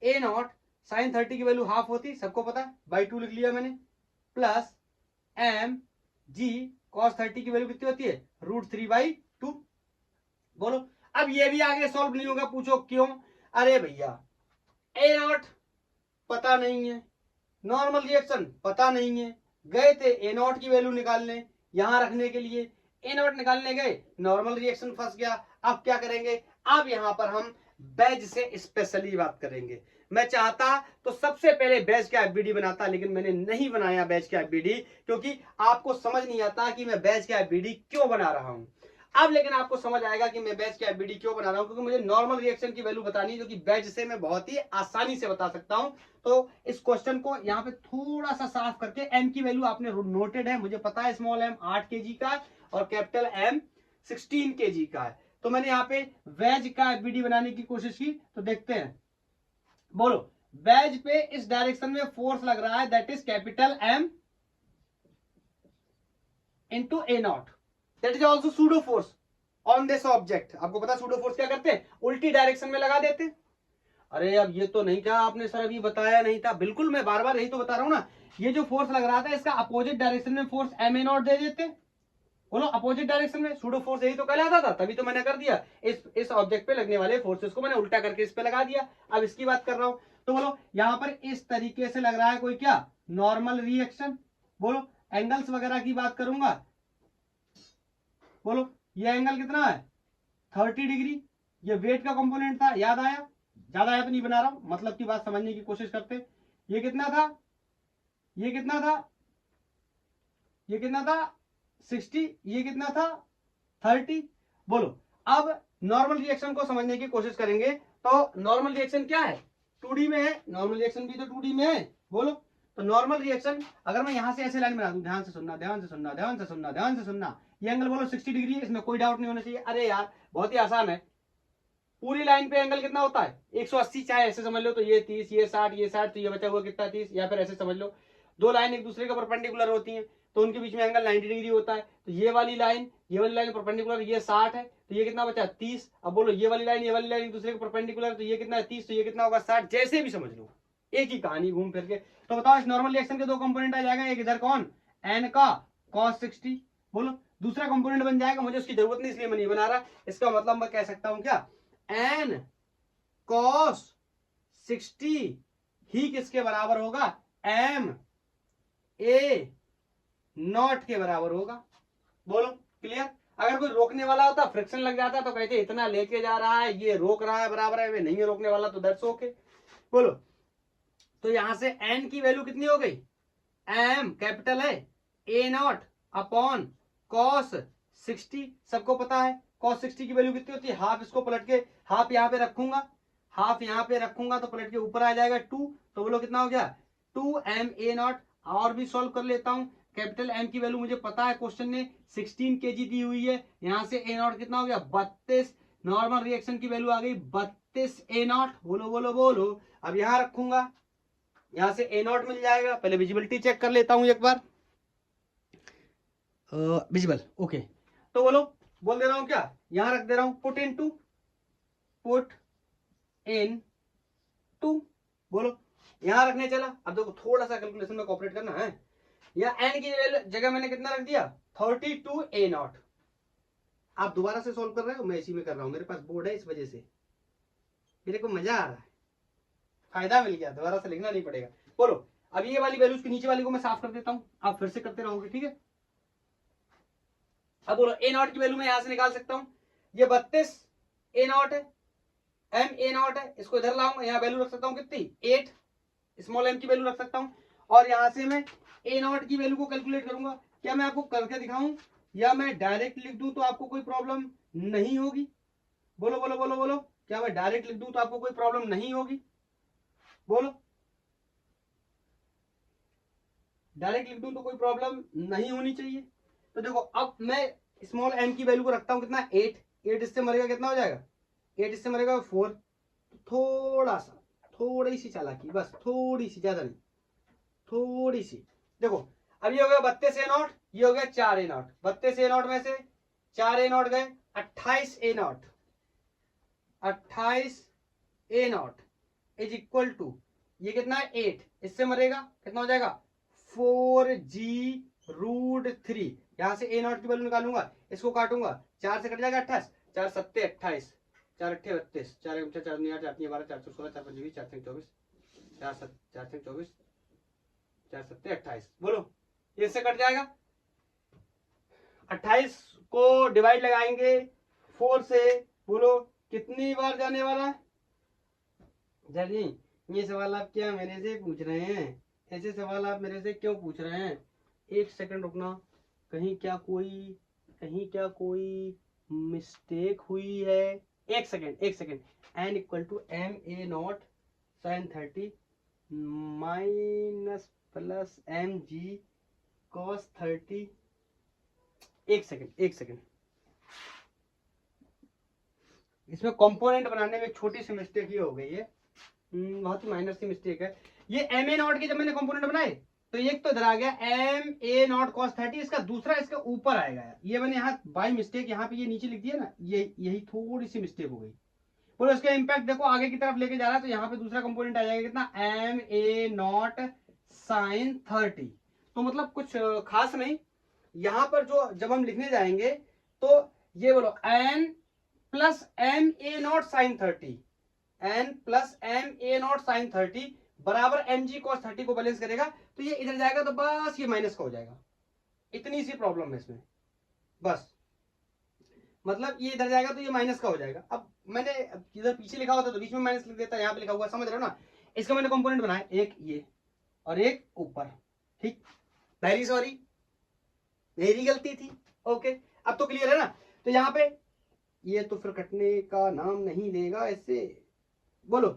ए नॉट साइन 30 की वैल्यू हाफ होती, सबको पता है, बाई 2 लिख लिया मैंने, प्लस एम जी कॉस 30 की वैल्यू कितनी होती है, √3/2। बोलो। अब ये भी आगे सॉल्व नहीं होगा, पूछो क्यों? अरे भैया ए नॉट पता नहीं है, नॉर्मल रिएक्शन पता नहीं है, गए थे ए नॉट की वैल्यू निकालने, यहां रखने के लिए ए नॉट निकालने गए, नॉर्मल रिएक्शन फंस गया। अब क्या करेंगे, अब यहां पर हम बैज से स्पेशली बात करेंगे। मैं चाहता तो सबसे पहले बैच का एफबीडी बनाता, लेकिन मैंने नहीं बनाया बैच का एफबीडी, क्योंकि आपको समझ नहीं आता कि मैं बैच का एफबीडी क्यों बना रहा हूं। अब लेकिन आपको समझ आएगा कि मैं बैच का एफबीडी क्यों बना रहा हूं, क्योंकि मुझे नॉर्मल रिएक्शन की वैल्यू बतानी है, जो कि बैच से मैं बहुत ही आसानी से बता सकता हूं। तो इस क्वेश्चन को यहाँ पे थोड़ा सा साफ करके, एम की वैल्यू आपने नोटेड है, मुझे पता है स्मॉल एम 8 kg का और कैपिटल एम 16 kg का है, तो मैंने यहाँ पे वेज का एफबीडी बनाने की कोशिश की। तो देखते हैं, बोलो। वेज पे इस डायरेक्शन में फोर्स लग रहा है, that is capital M into A not, that is also pseudo force on this object. आपको पता सूडो फोर्स क्या करते हैं, उल्टी डायरेक्शन में लगा देते। अरे अब ये तो नहीं था आपने सर, अभी बताया नहीं था। बिल्कुल, मैं बार बार यही तो बता रहा हूं ना, ये जो फोर्स लग रहा था इसका अपोजिट डायरेक्शन में फोर्स एम ए नॉट दे देते। बोलो, अपोजिट डायरेक्शन में सूडो फोर्स यही तो कहलाता था, तभी तो मैंने कर दिया, इस ऑब्जेक्ट पे लगने वाले फोर्सेस को मैंने उल्टा करके इस पे लगा दिया। अब इसकी बात कर रहा हूं, तो बोलो यहां पर इस तरीके से लग रहा है कोई क्या, नॉर्मल रिएक्शन। बोलो, एंगल्स वगैरह की बात करूंगा, बोलो ये एंगल कितना है, 30 डिग्री। ये वेट का कंपोनेंट था, याद आया? ज्यादा है तो नहीं बना रहा हूं, मतलब की बात समझने की कोशिश करते। ये कितना था, ये कितना था, ये कितना था 60, ये कितना था 30। बोलो, अब नॉर्मल रिएक्शन को समझने की कोशिश करेंगे। तो नॉर्मल रिएक्शन क्या है, 2D में है, नॉर्मल रिएक्शन भी तो 2D में है। बोलो, तो नॉर्मल रिएक्शन अगर मैं यहां से ऐसे लाइन बना दूं, ध्यान से सुनना, ध्यान से सुनना, ध्यान से सुनना, ध्यान से सुनना, ये एंगल बोलो 60 डिग्री है, इसमें कोई डाउट नहीं होना चाहिए। अरे यार बहुत ही आसान है, पूरी लाइन पे एंगल कितना होता है 180, चाहे ऐसे समझ लो तो ये 30, ये 60, ये 60, तो ये बचा हुआ कितना 30, या फिर ऐसे समझ लो दो लाइन एक दूसरे के परपेंडिकुलर होती हैं, तो उनके बीच में एंगल 90 डिग्री होता है। तो ये वाली लाइन परपेंडिकुलर, ये 60 है, तो ये कितना बचा 30। अब बोलो ये वाली लाइन एक दूसरे के परपेंडिकुलर, तो ये कितना है 30, तो ये कितना होगा 60। जैसे भी समझ लो, एक ही कहानी घूम फिर के। तो बताओ इस नॉर्मल रिएक्शन के दो कंपोनेंट आ जाएगा, एक इधर कौन, एन का cos 60, बोलो दूसरा कंपोनेंट बन जाएगा, मुझे उसकी जरूरत नहीं इसलिए मैं नहीं बना रहा। इसका मतलब मैं कह सकता हूं क्या, एन cos 60 ही किसके बराबर होगा, एम ए नॉट के बराबर होगा। बोलो क्लियर? अगर कोई रोकने वाला होता, फ्रिक्शन लग जाता, तो कहते इतना लेके जा रहा है, ये रोक रहा है बराबर है, वे नहीं है रोकने वाला, तो दैट्स ओके। बोलो, तो यहां से एन की वैल्यू कितनी हो गई, एम कैपिटल है ए नॉट अपॉन कॉस 60, सबको पता है कॉस 60 की वैल्यू कितनी होती है, हाफ, इसको पलट के हाफ यहाँ पे रखूंगा, हाफ यहाँ पे रखूंगा तो पलट के ऊपर आ जाएगा 2, तो बोलो कितना हो गया 2 m a नॉट। और भी सॉल्व कर लेता हूं, कैपिटल एम की वैल्यू मुझे पता है, क्वेश्चन ने 16 kg दी हुई है, यहां से ए नॉट कितना हो गया 32, नॉर्मल रिएक्शन की वैल्यू आ गई 32 ए नॉट। बोलो बोलो बोलो, अब यहां रखूंगा, यहां से ए नॉट मिल जाएगा। पहले विजिबिलिटी चेक कर लेता हूं एक बार, विजिबल ओके। तो बोलो, बोल दे रहा हूं क्या, यहां रख दे रहा हूं पुट इन टू, बोलो यहां रखने चला। अब देखो थोड़ा सा कैलकुलेशन में कॉपरेट करना है, या एन की जगह मैंने कितना रख दिया 32 ए नॉट। आप दोबारा से सॉल्व कर रहे हो, मैं इसी में कर रहा हूं, मेरे पास बोर्ड है, इस वजह से मेरे को मजा आ रहा है, फायदा मिल गया, दोबारा से लिखना नहीं पड़ेगा। बोलो, अब ये वाली वैल्यूज की नीचे वाली को मैं साफ कर देता हूं, आप फिर से करते रहोगे, ठीक है। अब बोलो ए नॉट की वैल्यू मैं यहां से निकाल सकता हूं, ये 32 ए नॉट है, एम ए नॉट है, इसको इधर लाऊंगा, यहां वैल्यू रख सकता हूं कितनी 8, स्मॉल एम की वैल्यू रख सकता हूं, और यहां से मैं ए नॉट की वैल्यू को कैलकुलेट करूंगा। क्या मैं आपको करके दिखाऊं या मैं डायरेक्ट लिख दूं तो आपको कोई प्रॉब्लम नहीं होगी? बोलो बोलो बोलो बोलो, क्या मैं डायरेक्ट लिख दूं तो आपको कोई प्रॉब्लम नहीं होगी? बोलो, डायरेक्ट लिख दूं तो कोई प्रॉब्लम नहीं होनी चाहिए। तो देखो अब मैं स्मॉल m की वैल्यू को रखता हूं कितना 8, 8 इससे मरेगा कितना हो जाएगा 8 इससे मरेगा 4, थोड़ा सा थोड़ी सी चालाकी, बस थोड़ी सी, ज्यादा नहीं, थोड़ी सी। देखो अब ये हो गया 32 ए नॉट, ये हो गया 4 ए नॉट, 32 ए नॉट में से 4 ए नॉट गए, 28 a naught, 28 a naught is equal to ये कितना है 8, इससे मरेगा कितना हो जाएगा 4g√3। यहां से ए नॉट की वैल्यू निकालूंगा, इसको काटूंगा, 4 से कट जाएगा 28, 4 सत्ते 28, 4 अट्ठे 32, 4 4 4 8 8 12 4 16 4 5 20 4 3 24, 4 7 4 3 24, 4 सत्ते 28। बोलो ये इससे कट जाएगा, 28 को डिवाइड लगाएंगे 4 से, बोलो कितनी बार जाने वाला है। जल्दी, ये सवाल आप क्या मेरे से पूछ रहे हैं, ऐसे सवाल आप मेरे से क्यों पूछ रहे हैं। एक सेकंड रुकना, कहीं क्या कोई मिस्टेक हुई है। एक second, n equal to m a not sin 30 minus plus m g cos 30। एक सेकंड, इसमें कंपोनेंट बनाने में एक छोटी सी मिस्टेक ये हो गई है, बहुत ही माइनर सी मिस्टेक है। ये एम ए नॉट के जब मैंने कंपोनेंट बनाए तो एक तो इधर आ गया एम ए नॉट कॉस 30, इसका दूसरा इसके ऊपर आएगा, ये मैंने यहाँ बाई मिस्टेक यहाँ पे ये नीचे लिख दिया ना, ये यही थोड़ी सी मिस्टेक हो गई। बोलो इसका इंपैक्ट देखो आगे की तरफ लेके जा रहा है, तो यहाँ पे दूसरा कंपोनेंट आ जाएगा कितना एम ए नॉट साइन 30। तो मतलब कुछ खास नहीं, यहाँ पर जो जब हम लिखने जाएंगे तो ये बोलो N plus M A not sine 30, N plus M A not sine 30 बराबर एम जी कॉस 30 को बैलेंस करेगा, तो ये इधर जाएगा तो बस ये माइनस का हो जाएगा। इतनी सी प्रॉब्लम है इसमें, बस मतलब ये इधर जाएगा तो ये माइनस का हो जाएगा। अब मैंने इधर पीछे लिखा होता तो बीच में माइनस लिख देता, यहाँ पे लिखा हुआ समझ रहे हो ना। इसका मैंने कंपोनेंट बनाया, एक ये और एक ऊपर, ठीक, वेरी सॉरी मेरी गलती थी। ओके अब तो क्लियर है ना। तो यहाँ पे ये तो फिर कटने का नाम नहीं लेगा ऐसे, बोलो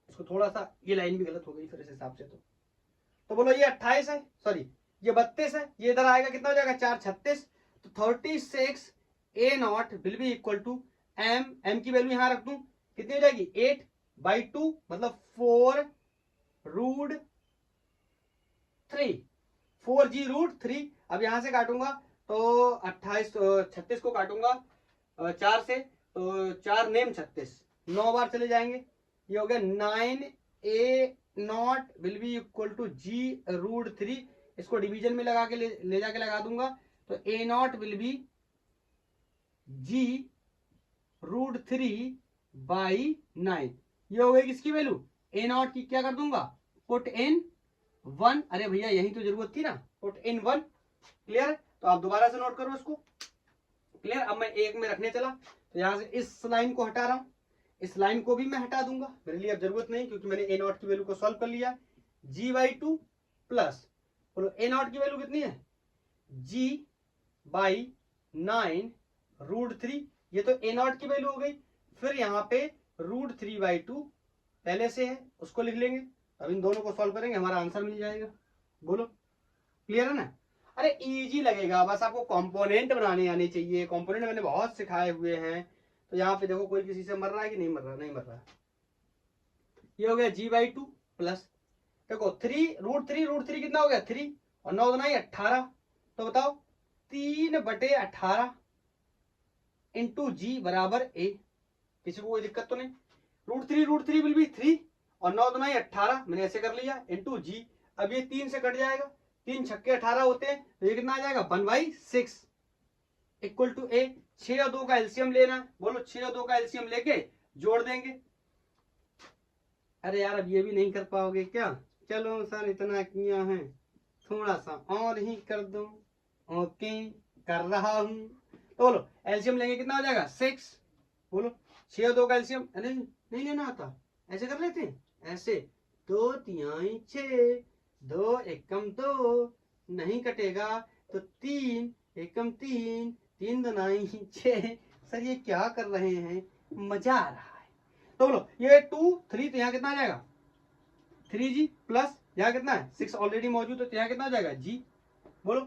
इसको थोड़ा सा, ये लाइन भी गलत हो गई फिर इस हिसाब से। तो बोलो ये 28 है, सॉरी ये 32 है, ये इधर आएगा कितना हो जाएगा 4 36, तो 36 a naught will be equal to M की वैल्यू यहां रख दूं कितनी हो जाएगी 8/2 मतलब 4√3, 4g√3। अब यहां से काटूंगा तो 28 36 को काटूंगा 4 से, तो 4 नेम 36, 9 बार चले जाएंगे, ये हो गया 9 a naught will be equal to g√3। इसको डिवीजन में लगा के ले जाके लगा दूंगा, तो ए नॉट विल बी g√3/9। ये हो गई किसकी वैल्यू ए नॉट की, क्या कर दूंगा पुट इन 1, अरे भैया यही तो जरूरत थी ना, पुट इन 1। क्लियर, तो आप दोबारा से नोट करो इसको। क्लियर, अब मैं एक में रखने चला तो यहां से इस लाइन को हटा रहा हूं, इस लाइन को भी मैं हटा दूंगा, मेरे लिए अब जरूरत नहीं क्योंकि मैंने ए नॉट की वैल्यू को सॉल्व कर लिया। g/2 प्लस, बोलो ए नॉट की वैल्यू कितनी है g/9√3, ये तो ए नॉट की वैल्यू हो गई। फिर यहाँ पे √3/2 पहले से है उसको लिख लेंगे, अब इन दोनों को सॉल्व करेंगे हमारा आंसर मिल जाएगा। बोलो क्लियर है ना। अरे इजी लगेगा, बस आपको कंपोनेंट बनाने आने चाहिए, कंपोनेंट मैंने बहुत सिखाए हुए हैं। तो यहाँ पे देखो कोई किसी से मर रहा है कि नहीं मर रहा, नहीं मर रहा। ये हो गया g/2 प्लस, देखो 3√3 कितना हो गया 3 और 9 9 18, तो बताओ 3/18 इंटू जी बराबर ए। किसी को कोई दिक्कत तो नहीं, √3 विल बी 3 और 9 9 18 मैंने ऐसे कर लिया इंटू जी। अब ये 3 से कट जाएगा, 3 छक्के 18 होते हैं, तो ये कितना आ जाएगा 1/6 इक्वल टू ए। 6 और 2 का एलसीएम लेना है, बोलो 6 और 2 का एलसीएम लेके जोड़ देंगे। अरे यार अब ये भी नहीं कर पाओगे क्या, चलो सर इतना किया है थोड़ा सा और ही कर दो। ओके कर रहा हूं, तो बोलो एलसीएम लेंगे कितना हो जाएगा 6, बोलो 6 और 2 का एलसीएम, अरे नहीं लेना आता, ऐसे कर लेते हैं, ऐसे 2 तिहाई 6, 2 एकम 2 नहीं कटेगा तो 3 एकम 3, 3 दुनाई 6। सर ये क्या कर रहे हैं, मजा आ रहा है। तो बोलो ये 2 3, तो यहाँ कितना आ जाएगा 3g प्लस यहाँ कितना है 6 ऑलरेडी मौजूद है, तो यहाँ कितना आ जाएगा g। बोलो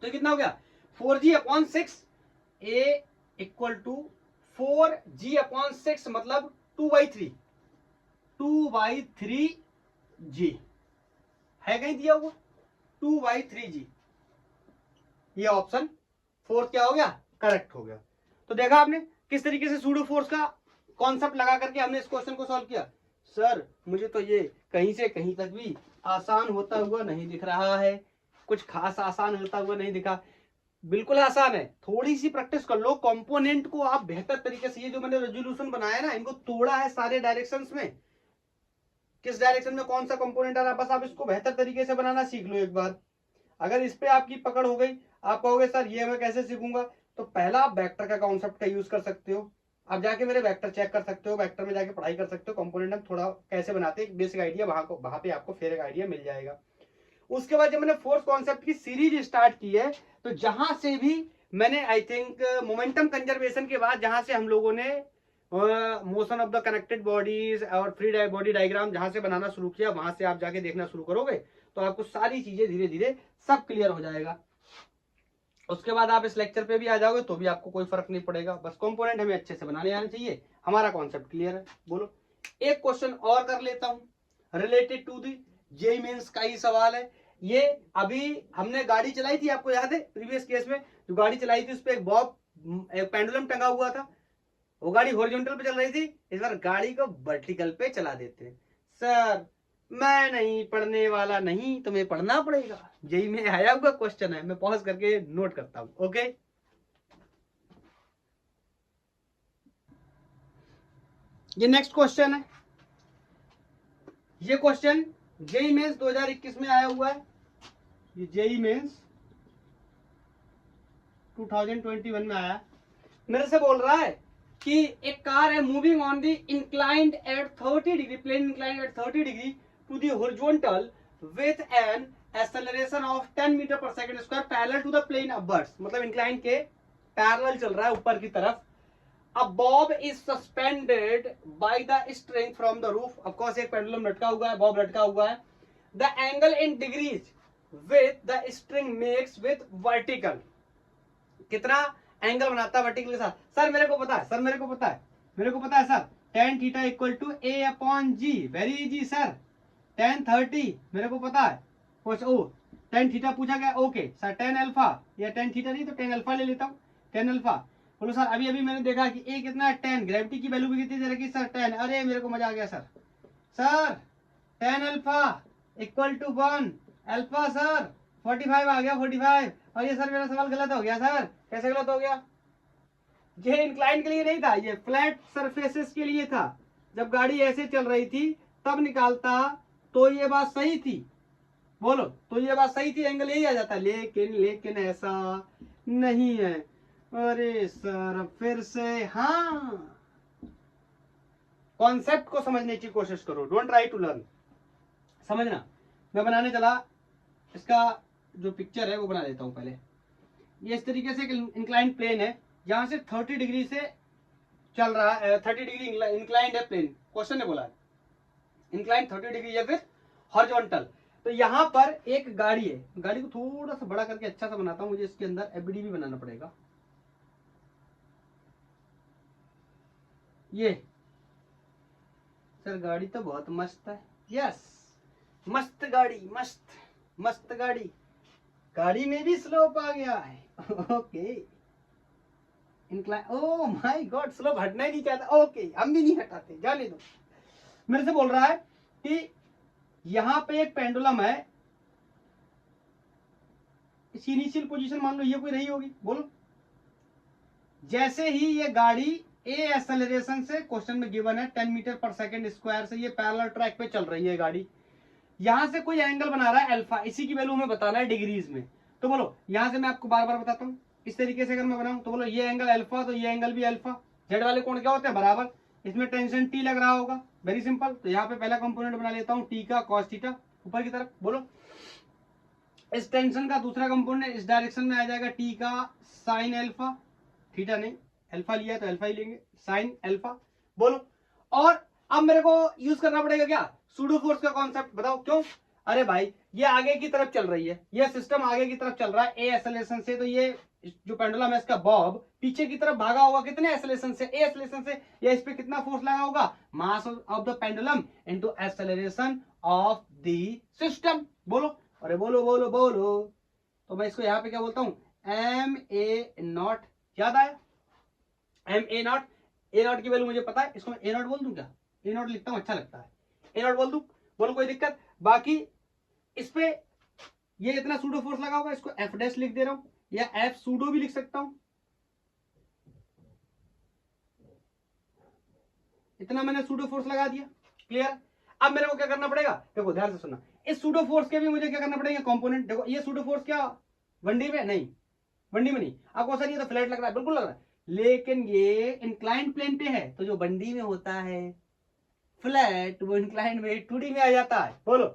तो कितना हो गया 4g/6 a equal to 4g/6 मतलब 2/3 2/3g है कहीं दिया हुआ 2/3g। ये ऑप्शन 4 क्या हो गया करेक्ट हो गया। तो देखा आपने किस तरीके से सूडो फोर्स का कॉन्सेप्ट लगा करके हमने इस क्वेश्चन को सॉल्व किया। सर मुझे तो ये कहीं से कहीं तक भी आसान होता हुआ नहीं दिख रहा है, कुछ खास आसान होता हुआ नहीं दिखा। बिल्कुल आसान है, थोड़ी सी प्रैक्टिस कर लो, कंपोनेंट को आप बेहतर तरीके से, ये जो मैंने रेजोल्यूशन बनाया ना इनको तोड़ा है सारे डायरेक्शंस में, किस डायरेक्शन में कौन सा कंपोनेंट आ रहा है, बस आप इसको बेहतर तरीके से बनाना सीख लो एक बार। अगर इस पे आपकी पकड़ हो गई, आप कहोगे सर ये मैं कैसे सीखूंगा, तो पहला आप वेक्टर का कॉन्सेप्ट का यूज कर सकते हो। आप जाके मेरे वेक्टर चेक कर सकते हो, वेक्टर में जाके पढ़ाई कर सकते हो, कंपोनेंट हम थोड़ा कैसे बनाते हैं बेसिक आइडिया वहां पे आपको फिर एक आइडिया मिल जाएगा। उसके बाद जब मैंने फोर्स कॉन्सेप्ट की सीरीज स्टार्ट की है, तो जहां से भी मैंने आई थिंक मोमेंटम कंजर्वेशन के बाद जहां से हम लोगों ने motion of the connected bodies और फ्री बॉडी डायग्राम जहां से बनाना शुरू किया, वहां से आप जाके देखना शुरू करोगे तो आपको सारी चीजें धीरे धीरे सब क्लियर हो जाएगा। उसके बाद आप इस लेक्चर पे भी आ जाओगे तो भी आपको कोई फर्क नहीं पड़ेगा, बस कंपोनेंट हमें अच्छे से बनाने आने चाहिए, हमारा कॉन्सेप्ट क्लियर है। बोलो एक क्वेश्चन और कर लेता हूं related to the JEE mains का ही सवाल है। ये अभी हमने गाड़ी चलाई थी, आपको याद है प्रीवियस केस में जो गाड़ी चलाई थी उस पर एक पेंडुलम टंगा हुआ था, वो गाड़ी हॉरिजॉन्टल पे चल रही थी, इस बार गाड़ी को वर्टिकल पे चला देते हैं। सर मैं नहीं पढ़ने वाला नहीं, तुम्हें पढ़ना पड़ेगा, जेईई में आया हुआ क्वेश्चन है, मैं पॉज करके नोट करता हूं। ओके ये नेक्स्ट क्वेश्चन है, ये क्वेश्चन जेईई मेंस 2021 में आया हुआ है, ये जेईई मेंस 2021 में आया, मेरे से बोल रहा है कि एक कार है moving on the inclined at 30 degree, plane inclined at 30 degree to the horizontal with an acceleration of 10 metre per second square parallel to the plane upwards, मतलब इंक्लाइंड के पैरेलल चल रहा है ऊपर की तरफ। A bob is suspended by the string from the roof, of course एक pendulum लटका हुआ है, बॉब लटका हुआ है। The angle in degrees with the string makes with vertical, कितना एंगल बनाता है वर्टिकल के साथ? सर मेरे को पता है, सर मेरे को पता है, मेरे को पता है sir, tan theta equal to a/g, very easy sir. tan 30 मेरे को पता है, ओ tan थीटा पूछा गया, ओके सर tan अल्फा, या tan थीटा नहीं तो tan अल्फा ले लेता हूँ, tan अल्फा। बोलो सर अभी अभी मैंने देखा कि a कितना है 10, ग्रेविटी की वैल्यू भी कितनी दे रखी सर 10, अरे मेरे को मजा आ गया सर। Sir tan alpha equal to 1 alpha sir 45 आ गया 45, और ये सर मेरा सवाल गलत हो गया सर, कैसे गलत हो गया? ये इंक्लाइन के लिए नहीं था, ये फ्लैट सरफेसेस के लिए था, जब गाड़ी ऐसे चल रही थी तब निकालता तो ये बात सही थी, बोलो तो ये बात सही थी, एंगल यही आ जाता, लेकिन ऐसा नहीं है। अरे सर फिर से, हाँ कॉन्सेप्ट को समझने की कोशिश करो, डोंट ट्राई टू लर्न, समझना। मैं बनाने चला, इसका जो पिक्चर है वो बना देता हूं पहले। ये इस तरीके से इंक्लाइंड प्लेन है, यहां से 30 डिग्री से चल रहा है, 30 डिग्री इंक्लाइंड है प्लेन, क्वेश्चन ने बोला है इंक्लाइंड 30 डिग्री या फिर हॉरिजॉन्टल। तो यहां पर एक गाड़ी है, गाड़ी को थोड़ा सा बड़ा करके अच्छा सा बनाता हूं, मुझे इसके अंदर एफबीडी भी बनाना पड़ेगा। ये सर गाड़ी तो बहुत मस्त है, यस मस्त गाड़ी, मस्त मस्त गाड़ी, गाड़ी में भी स्लोप आ गया है okay incline, oh my God slope हटना ही नहीं चाहता, ओके हम भी नहीं हटाते, जाने दो। मेरे से बोल रहा है कि यहां पे एक पेंडुलम है, इसकी इनिशियल पोजीशन मान लो ये कोई रही होगी, बोलो जैसे ही ये गाड़ी ए एक्सेलरेशन से, क्वेश्चन में गिवन है 10 मीटर पर सेकंड स्क्वायर से ये पैरेलल ट्रैक पे चल रही है गाड़ी, यहां से कोई एंगल बना रहा है अल्फा, इसी की वैल्यू हमें बताना है डिग्रीज में। तो बोलो यहां से मैं आपको बार बार बताता हूं, इस तरीके से अगर मैं बनाऊं तो बोलो ये एंगल अल्फा तो ये एंगल भी अल्फा, जेड वाले कोण क्या होते हैं बराबर, इसमें टेंशन टी लग रहा होगा, वेरी सिंपल। तो यहाँ पे पहला कंपोनेंट बना लेता हूँ टी का कॉस थीटा ऊपर की तरफ, बोलो इस टेंशन का दूसरा कंपोनेंट इस डायरेक्शन में आ जाएगा टी का साइन अल्फा, थीटा नहीं अल्फा लिया तो अल्फा ही लेंगे, साइन अल्फा, बोलो। और अब मेरे को यूज करना पड़ेगा क्या सूडो फोर्स का कॉन्सेप्ट, बताओ क्यों? अरे भाई ये आगे की तरफ चल रही है, ये सिस्टम आगे की तरफ चल रहा है ए एक्सेलरेशन से, तो ये जो पेंडुलम है इसका बॉब पीछे की तरफ भागा होगा कितने एक्सेलरेशन से, ए एक्सेलरेशन से, या इस पे कितना फोर्स लगा होगा, mass of the pendulum into acceleration of the system. बोलो, अरे बोलो बोलो बोलो। तो मैं इसको यहाँ पे क्या बोलता हूँ, एम ए नॉट, याद आया, M A not, A not की वैल्यू मुझे पता है, इसको मैं ए नॉट बोल दूं क्या, ए नॉट लिखता हूँ अच्छा लगता है, ए नॉट बोल दूं, बोलो कोई दिक्कत। बाकी इस पे ये इतना सूडो फोर्स लगा होगा, इसको एफ डैश लिख दे रहा हूं, या एफ सूडो भी लिख सकता हूं, इतना मैंने सूडो फोर्स लगा दिया। क्लियर। अब मेरे को क्या करना पड़ेगा, देखो ध्यान से सुनना, इस सूडो फोर्स के भी मुझे क्या करना पड़ेगा, कंपोनेंट। देखो ये सूडो फोर्स क्या वनडी में नहीं, वनडी में नहीं, आपको सर ये तो फ्लैट लग रहा है, बिल्कुल लग रहा है, लेकिन ये इंक्लाइंड प्लेन पे है, तो जो वनडी में होता है फ्लैट वो इंक्लाइंड में 2D में आ जाता है। बोलो,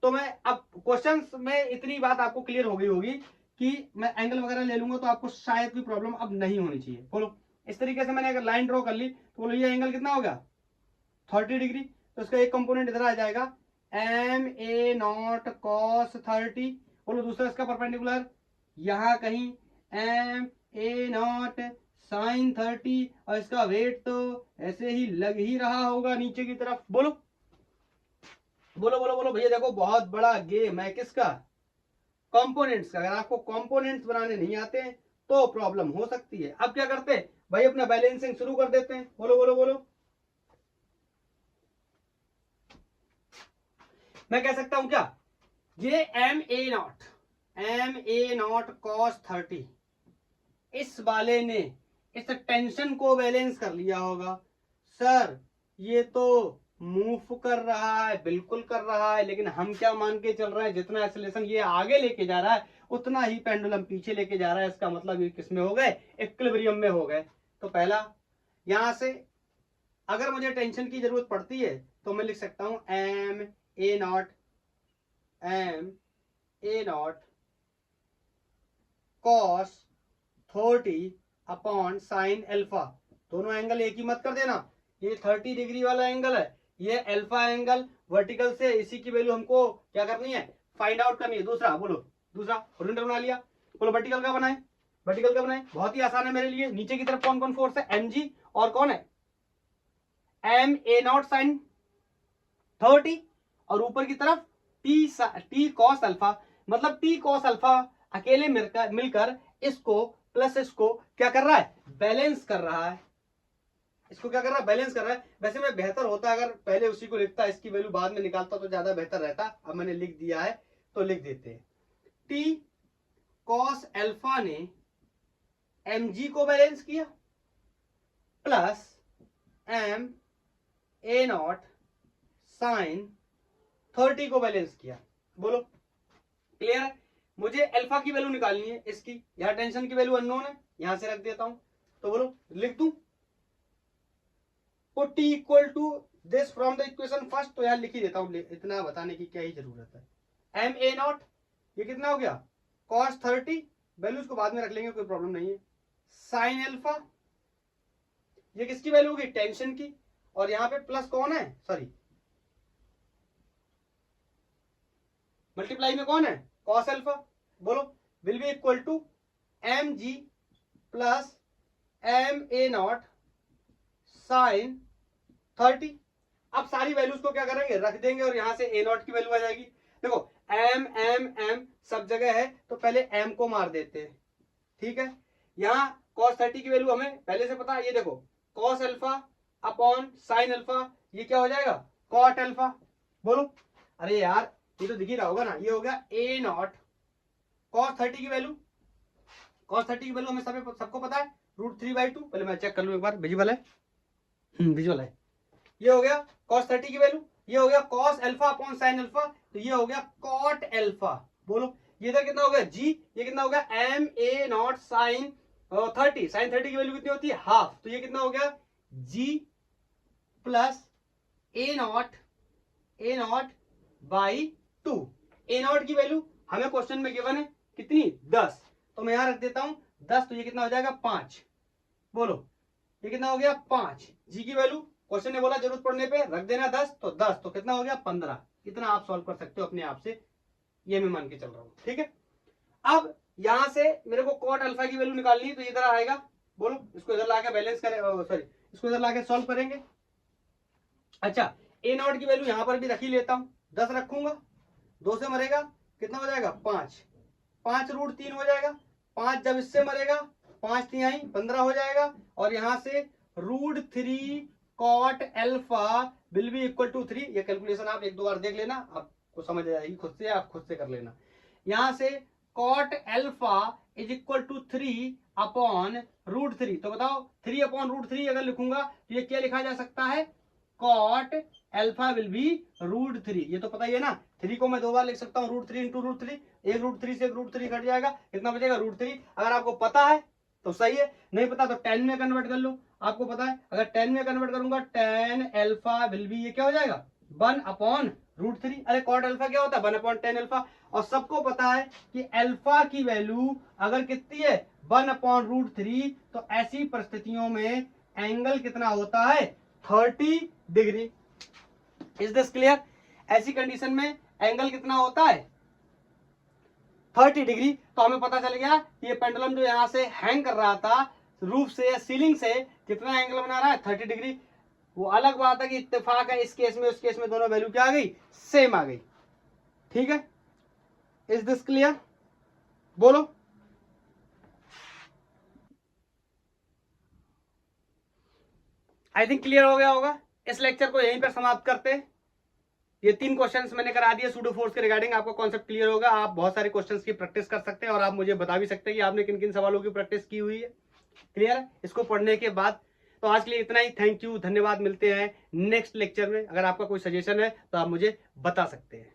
तो मैं अब क्वेश्चंस में इतनी बात आपको क्लियर हो गई होगी कि मैं एंगल वगैरह ले लूंगा तो आपको शायद कोई प्रॉब्लम अब नहीं होनी चाहिए। बोलो, इस तरीके से मैंने अगर लाइन ड्रॉ कर ली तो बोलो ये एंगल कितना होगा 30 डिग्री, तो इसका एक कंपोनेंट इधर आ जाएगा एम ए नॉट कॉस 30। बोलो दूसरा इसका परपेंडिकुलर यहां कहीं एम ए नॉट साइन 30, और इसका वेट तो ऐसे ही लग ही रहा होगा नीचे की तरफ। बोलो बोलो बोलो बोलो भैया, देखो बहुत बड़ा गेम है किसका, कंपोनेंट्स का। अगर आपको कंपोनेंट्स बनाने नहीं आते हैं तो प्रॉब्लम हो सकती है। अब क्या करते हैं भाई, अपना बैलेंसिंग शुरू कर देते हैं। बोलो बोलो बोलो, मैं कह सकता हूं क्या, ये एम ए नॉट कॉस 30, इस वाले ने इस टेंशन को बैलेंस कर लिया होगा। सर ये तो मूव कर रहा है, बिल्कुल कर रहा है, लेकिन हम क्या मान के चल रहे हैं, जितना एक्सेलरेशन ये आगे लेके जा रहा है उतना ही पेंडुलम पीछे लेके जा रहा है। इसका मतलब ये किसमें हो गए, इक्विलिब्रियम में हो गए। तो पहला, यहां से अगर मुझे टेंशन की जरूरत पड़ती है तो मैं लिख सकता हूं M A not cos 30 upon sine alpha. दोनों एंगल एक ही मत कर देना, ये 30 डिग्री वाला एंगल है, ये अल्फा एंगल वर्टिकल से, इसी की वैल्यू हमको क्या करनी है, फाइंड आउट करनी है। दूसरा बोलो, दूसरा ओरिएंटर बना लिया, बोलो वर्टिकल का बनाए, वर्टिकल का बनाए, बहुत ही आसान है मेरे लिए। नीचे की तरफ कौन कौन फोर्स है, एम जी, और कौन है एम ए नॉट साइन 30, और ऊपर की तरफ टी कॉस अल्फा, मतलब टी कॉस अल्फा अकेले मिलकर इसको प्लस इसको क्या कर रहा है, बैलेंस कर रहा है। इसको क्या कर रहा है, बैलेंस कर रहा है। वैसे में बेहतर होता अगर पहले उसी को लिखता, इसकी वैल्यू बाद में निकालता तो ज्यादा बेहतर रहता। अब मैंने लिख दिया है तो लिख देते हैं, टी कॉस अल्फा ने एम जी को बैलेंस किया plus M A not sine 30 को बैलेंस किया। बोलो क्लियर है। मुझे अल्फा की वैल्यू निकालनी है इसकी, यहां टेंशन की वैल्यू अननोन है, यहां से रख देता हूं, तो बोलो लिख दूं T equal to this from the equation first, तो यहां लिख ही देता हूं, इतना बताने की क्या ही जरूरत है। एम ए नॉट ये कितना हो गया कॉस 30, वैल्यूज को बाद में रख लेंगे कोई प्रॉब्लम नहीं है, साइन अल्फा ये किसकी वैल्यू होगी, टेंशन की, और यहां पे प्लस कौन है, सॉरी मल्टीप्लाई में कौन है, कॉस अल्फा। बोलो will be equal to M G plus M A not sine 30। अब सारी वैल्यूज को क्या करेंगे, रख देंगे, और यहां से ए नॉट की वैल्यू आ जाएगी। देखो एम एम एम सब जगह है, तो पहले एम को मार देते हैं, ठीक है। यहां cos 30 की वैल्यू हमें पहले से पता है, ये देखो cos alpha upon sine alpha, ये क्या हो जाएगा cot अल्फा। बोलो अरे यार ये तो दिख ही रहा होगा ना, ये हो गया ए नॉट cos 30 की वैल्यू, cos 30 की वैल्यू हमें सबको पता है √3/2। पहले मैं चेक कर लूं एक बार, विजुअल है, विजुअल है। ये हो गया cos 30 की वैल्यू, ये हो गया cos alpha upon sine alpha, तो ये हो गया cot अल्फा। बोलो ये इधर कितना हो गया जी, ये कितना हो गया M A not sine 30, sine 30 की वैल्यू कितनी होती है हाफ, तो ये कितना हो गया g plus a naught by 2। A not की वैल्यू हमें क्वेश्चन में गिवन है कितनी 10, तो मैं यहां रख देता हूं 10, तो ये कितना हो जाएगा 5। बोलो ये कितना हो गया 5। जी की वैल्यू क्वेश्चन ने बोला जरूरत पड़ने पे रख देना 10, तो 10 तो कितना हो गया 15। इतना आप सॉल्व कर सकते हो अपने आप से, ये मैं मान के चल रहा हूं, ठीक है। अब यहां से मेरे को कॉट अल्फा की वैल्यू निकालनी है, तो इधर आएगा, बोलो इसको इधर लाके बैलेंस करें, सॉरी इसको इधर लाके सॉल्व करेंगे। अच्छा ए नॉट की वैल्यू यहां पर भी रख ही लेता हूं, 10 रखूंगा, 2 से मरेगा कितना हो जाएगा 5, 5 रूट 3 हो जाएगा, 5 जब इससे मरेगा 5 तिहाई 15 हो जाएगा, और यहां से root 3 cot alpha will be equal to 3। ये कैलकुलेशन आप एक दो बार देख लेना, आपको समझ आ जाएगी खुद से, आप खुद से कर लेना। यहां से cot alpha is equal to 3 upon root 3, तो बताओ 3 अपॉन रूट 3 अगर लिखूंगा तो ये क्या लिखा जा सकता है, cot alpha will be root 3। ये तो पता ही है ना, 3 को मैं 2 बार लिख सकता हूँ, रूट 3 इंटू रूट 3, एक रूट 3 से एक रूट 3 कट जाएगा, कितना बचेगा रूट 3। अगर आपको पता है तो सही है, नहीं पता तो 10 में कन्वर्ट कर लो। आपको पता है अगर 10 में कन्वर्ट करूंगा 10 एल्फा विल बी, ये क्या हो जाएगा 1 अपॉन रूट 3। अरे कॉट एल्फा क्या होता है 1 अपॉन 10 एल्फा, और सबको पता है कि एल्फा की वैल्यू अगर कितनी है 1 अपॉन रूट 3, तो ऐसी परिस्थितियों में एंगल कितना होता है 30 डिग्री। Is this clear? ऐसी कंडीशन में एंगल कितना होता है 30 डिग्री। तो हमें पता चल गया कि ये पेंडुलम जो यहां से हैंग कर रहा था रूफ से या सीलिंग से, कितना एंगल बना रहा है 30 डिग्री। वो अलग बात है कि इत्तेफाक है, इस केस में उस केस में दोनों वैल्यू क्या आ गई, सेम आ गई, ठीक है। Is this clear? बोलो। आई थिंक क्लियर हो गया होगा। इस लेक्चर को यहीं पर समाप्त करते हैं। ये 3 क्वेश्चंस मैंने करा दिए सूडो फोर्स के रिगार्डिंग, आपको कॉन्सेप्ट क्लियर होगा। आप बहुत सारे क्वेश्चंस की प्रैक्टिस कर सकते हैं और आप मुझे बता भी सकते हैं कि आपने किन किन सवालों की प्रैक्टिस की हुई है। क्लियर है इसको पढ़ने के बाद? तो आज के लिए इतना ही, थैंक यू, धन्यवाद। मिलते हैं नेक्स्ट लेक्चर में। अगर आपका कोई सजेशन है तो आप मुझे बता सकते हैं।